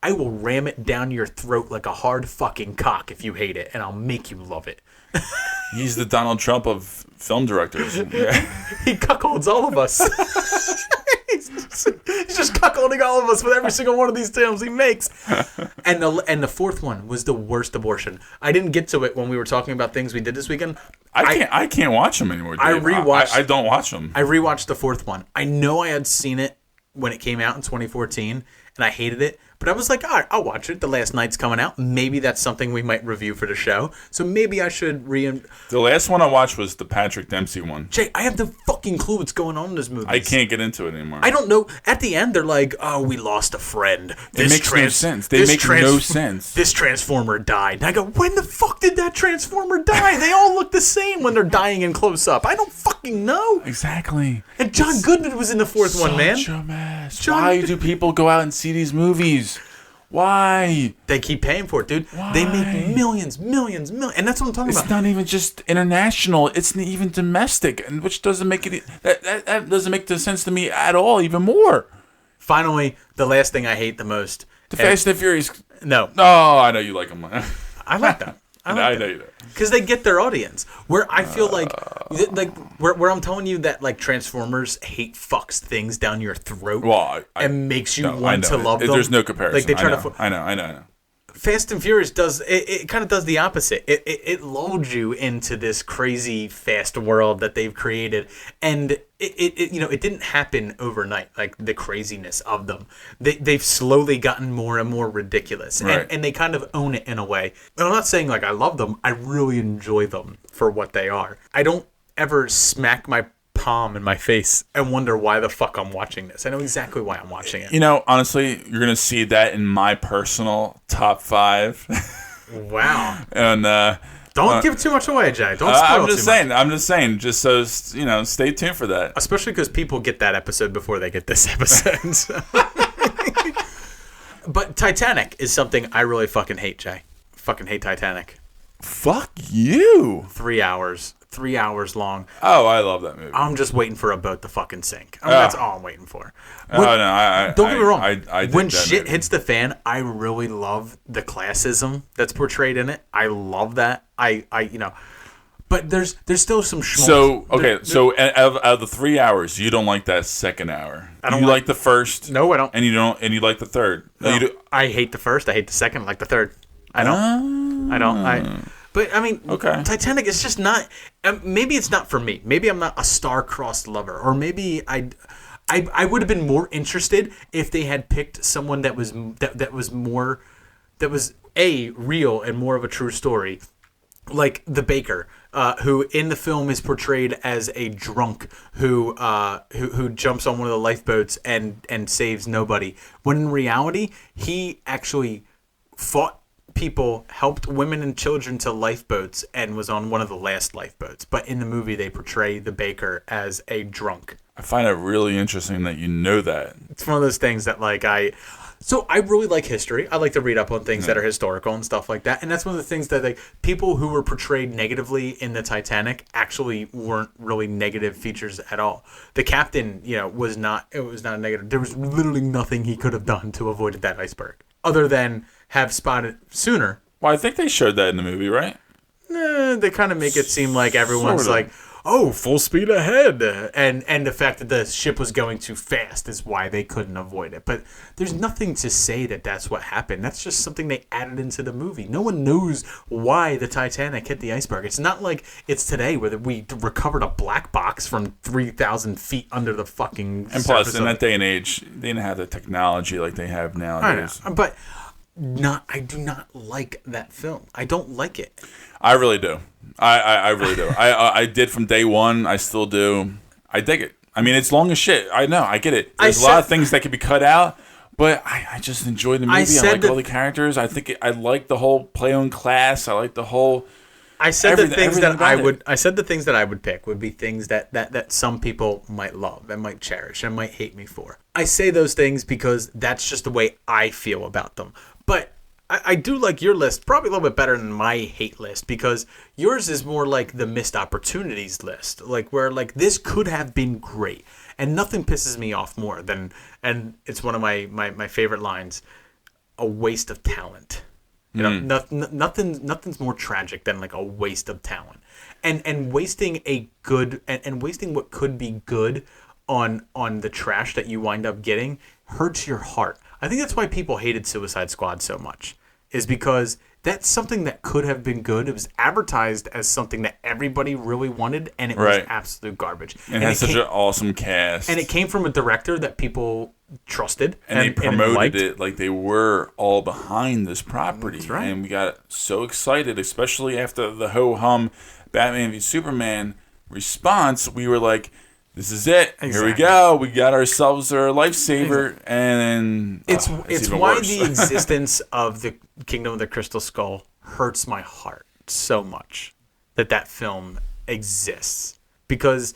I will ram it down your throat like a hard fucking cock if you hate it, and I'll make you love it." He's the Donald Trump of film directors. Yeah. He cuckolds all of us. He's just cuckolding all of us with every single one of these films he makes. And the fourth one was the worst abortion. I didn't get to it when we were talking about things we did this weekend. I can't watch them anymore, Dave. I don't watch them. I rewatched the fourth one. I know I had seen it when it came out in 2014, and I hated it. But I was like, all right, I'll watch it. The last night's coming out. Maybe that's something we might review for the show. So maybe I should The last one I watched was the Patrick Dempsey one. Jay, I have no fucking clue what's going on in this movie. I can't get into it anymore. I don't know. At the end, they're like, "Oh, we lost a friend." It makes no sense. They make no sense. This Transformer died. And I go, when the fuck did that Transformer die? They all look the same when they're dying in close up. I don't fucking know. Exactly. And John Goodman was in the fourth one, man. Such a mess. Why do people go out and see these movies? Why? They keep paying for it, dude. Why? They make millions. And that's what I'm talking about. It's not even just international. It's even domestic, and which doesn't make it. That doesn't make the sense to me at all. Even more. Finally, the last thing I hate the most. The Fast and Furious. No. Oh, I know you like them. I like that. I know you do. Because they get their audience. Where I feel like where I'm telling you that, like, Transformers hate fucks things down your throat and makes you want to love them. There's no comparison. Like, they try I know. Fast and Furious does it kind of does the opposite. It lulled you into this crazy fast world that they've created, and it didn't happen overnight, like the craziness of them. They've slowly gotten more and more ridiculous, right. and they kind of own it in a way. And I'm not saying like I love them. I really enjoy them for what they are. I don't ever smack my palm in my face and wonder why the fuck I'm watching this. I know exactly why I'm watching it. You know, honestly, you're gonna see that in my personal top 5. Wow. And don't give too much away, Jay. Don't spoil I'm just saying. Just so stay tuned for that. Especially because people get that episode before they get this episode. So. But Titanic is something I really fucking hate, Jay. Fucking hate Titanic. Fuck you. 3 hours. 3 hours long. Oh, I love that movie. I'm just waiting for a boat to fucking sink. I mean, that's all I'm waiting for. No, don't get me wrong. I when shit hits the fan, I really love the classism that's portrayed in it. I love that. But there's still some schmaltz. So, okay, so out of the 3 hours, you don't like that second hour. I don't you like the first. No, I don't. And you like the third. No, you do. I hate the first. I hate the second. I like the third. I don't. But I mean, okay. Titanic is just not. Maybe it's not for me. Maybe I'm not a star-crossed lover, or maybe I would have been more interested if they had picked someone that was real and more of a true story, like the baker, who in the film is portrayed as a drunk who jumps on one of the lifeboats and saves nobody, when in reality he actually fought people, helped women and children to lifeboats, and was on one of the last lifeboats. But in the movie, they portray the baker as a drunk. I find it really interesting that you know that. It's one of those things that, like, So I really like history. I like to read up on things that are historical and stuff like that. And that's one of the things that people who were portrayed negatively in the Titanic actually weren't really negative features at all. The captain, was not a negative. There was literally nothing he could have done to avoid that iceberg other than have spotted sooner. Well, I think they showed that in the movie, right? They kind of make it seem like everyone's Sort of. like, oh, full speed ahead. And the fact that the ship was going too fast is why they couldn't avoid it. But there's nothing to say that that's what happened. That's just something they added into the movie. No one knows why the Titanic hit the iceberg. It's not like it's today where we recovered a black box from 3,000 feet under the fucking And plus, in that day and age, they didn't have the technology like they have nowadays. I know, but I do not like that film. I don't like it. I really do. I really do. I did from day one. I still do. I dig it. I mean, it's long as shit. I know. I get it. There's a lot of things that could be cut out, but I just enjoyed the movie. I like all the characters. I think I like the whole play on class. I like the whole. I said the things that I would. I said the things that I would pick would be things that some people might love and might cherish and might hate me for. I say those things because that's just the way I feel about them. But I do like your list probably a little bit better than my hate list because yours is more like the missed opportunities list, like where like this could have been great, and nothing pisses me off more than, and it's one of my favorite lines, a waste of talent. Nothing's more tragic than like a waste of talent, and wasting a good and wasting what could be good on the trash that you wind up getting hurts your heart. I think that's why people hated Suicide Squad so much, is because that's something that could have been good. It was advertised as something that everybody really wanted, and it was absolute garbage. And it had such an awesome cast. And it came from a director that people trusted. And they promoted it like they were all behind this property. That's right. And we got so excited, especially after the ho-hum Batman v Superman response. We were like, this is it. Exactly. Here we go. We got ourselves our lifesaver, and it's why worse. the existence of the Kingdom of the Crystal Skull hurts my heart so much that film exists, because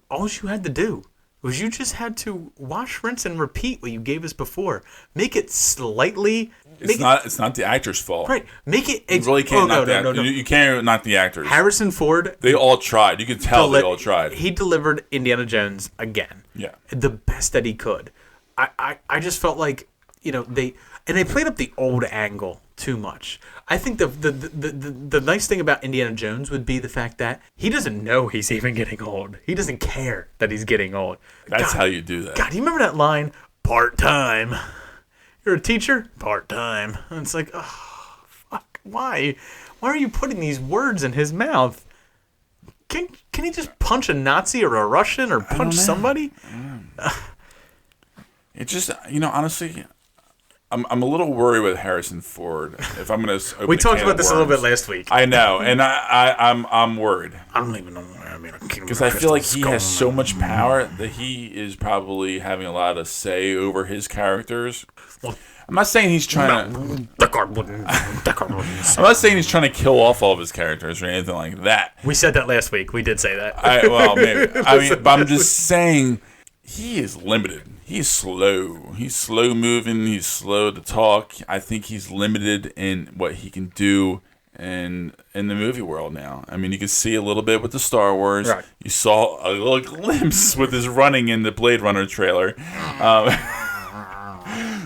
all you had to do was you just had to wash, rinse, and repeat what you gave us before. Make it slightly. It's not the actor's fault, right? Make it. You really can't. No. You can't knock the actors. Harrison Ford. They all tried. You could tell they all tried. He delivered Indiana Jones again. Yeah, the best that he could. I just felt like they played up the old angle too much. I think the nice thing about Indiana Jones would be the fact that he doesn't know he's even getting old. He doesn't care that he's getting old. That's how you do that. God, you remember that line? Part-time. You're a teacher? Part-time. And it's like, oh, fuck. Why? Why are you putting these words in his mouth? Can he just punch a Nazi or a Russian or punch somebody? It just, honestly, I'm a little worried with Harrison Ford. If I'm going to, we talked about this a little bit last week. I know, and I'm worried. I don't even know. Because I feel like he has so much power that he is probably having a lot of say over his characters. I'm not saying he's trying to. I'm not saying he's trying to kill off all of his characters or anything like that. We said that last week. We did say that. Well, maybe. But I'm just saying he is limited. He's slow. He's slow moving. He's slow to talk. I think he's limited in what he can do in the movie world now. I mean, you can see a little bit with the Star Wars. Right. You saw a little glimpse with his running in the Blade Runner trailer.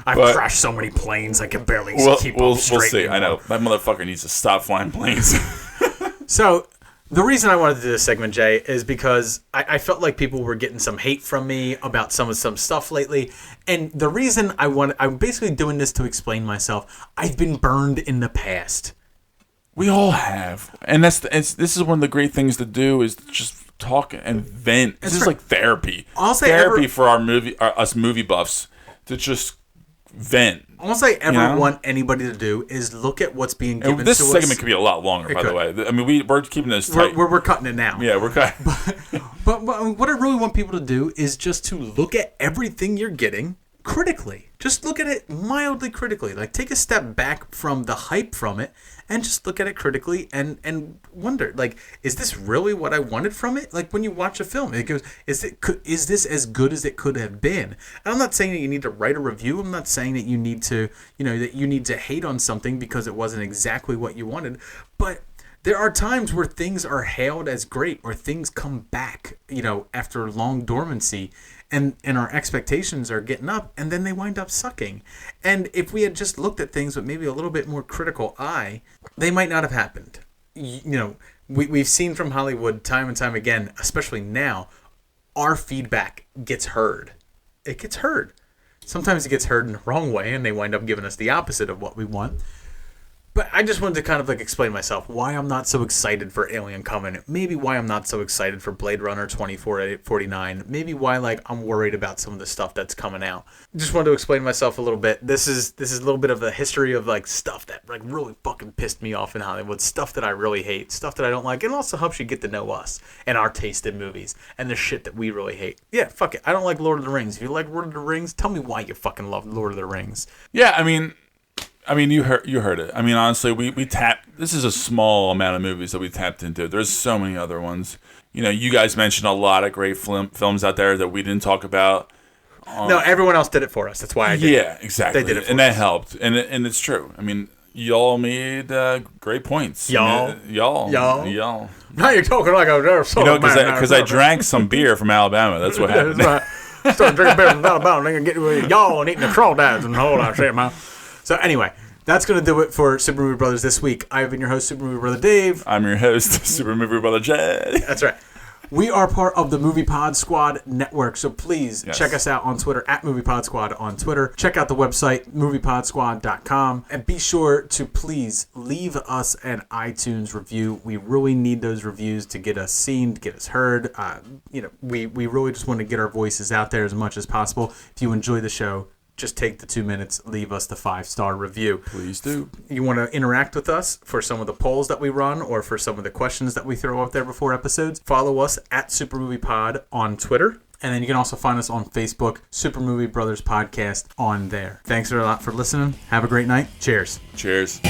I've crashed so many planes I can barely keep them straight. We'll see. I know. That motherfucker needs to stop flying planes. So, the reason I wanted to do this segment, Jay, is because I felt like people were getting some hate from me about some stuff lately. And the reason I'm basically doing this to explain myself. I've been burned in the past. We all have. And this is one of the great things to do is just talk and vent. This is like therapy. Therapy for us movie buffs to just vent. All I ever want anybody to do is look at what's being given to us. This segment could be a lot longer, by the way. I mean, we're keeping this tight. We're cutting it now. Yeah, we're cutting. But what I really want people to do is just to look at everything you're getting, critically. Just look at it mildly critically. Like, take a step back from the hype from it and just look at it critically and wonder, like, is this really what I wanted from it? Like, when you watch a film, it goes, is this as good as it could have been? And I'm not saying that you need to write a review. I'm not saying that you need to, that you need to hate on something because it wasn't exactly what you wanted. But there are times where things are hailed as great, or things come back, after long dormancy, and our expectations are getting up, and then they wind up sucking. And if we had just looked at things with maybe a little bit more critical eye, they might not have happened. We've seen from Hollywood time and time again, especially now, our feedback gets heard. It gets heard. Sometimes it gets heard in the wrong way, and they wind up giving us the opposite of what we want. But I just wanted to kind of explain myself why I'm not so excited for Alien Covenant. Maybe why I'm not so excited for Blade Runner 2049. Maybe why I'm worried about some of the stuff that's coming out. Just wanted to explain myself a little bit. This is a little bit of a history of stuff that really fucking pissed me off in Hollywood. Stuff that I really hate. Stuff that I don't like. And also helps you get to know us and our taste in movies and the shit that we really hate. Yeah, fuck it. I don't like Lord of the Rings. If you like Lord of the Rings, tell me why you fucking love Lord of the Rings. Yeah, I mean, you heard it. I mean, honestly, we tapped. This is a small amount of movies that we tapped into. There's so many other ones. You guys mentioned a lot of great films out there that we didn't talk about. No, everyone else did it for us. That's why I did. Yeah, exactly. They did it for and us. That helped. And it's true. I mean, y'all made great points. Y'all. Now you're talking like a because I drank some beer from Alabama. That's what happened. That's right. Started drinking beer from Alabama. They can get with y'all and eating the crawdads and all that shit, man. So anyway, that's going to do it for Super Movie Brothers this week. I've been your host, Super Movie Brother Dave. I'm your host, Super Movie Brother Jay. That's right. We are part of the Movie Pod Squad network, so please check us out on Twitter, at Movie Pod Squad on Twitter. Check out the website, moviepodsquad.com, and be sure to please leave us an iTunes review. We really need those reviews to get us seen, to get us heard. We really just want to get our voices out there as much as possible. If you enjoy the show, just take the 2 minutes, leave us the 5-star review. Please do. You want to interact with us for some of the polls that we run or for some of the questions that we throw up there before episodes, follow us at Super Movie Pod on Twitter. And then you can also find us on Facebook, Super Movie Brothers Podcast on there. Thanks a lot for listening. Have a great night. Cheers. Cheers.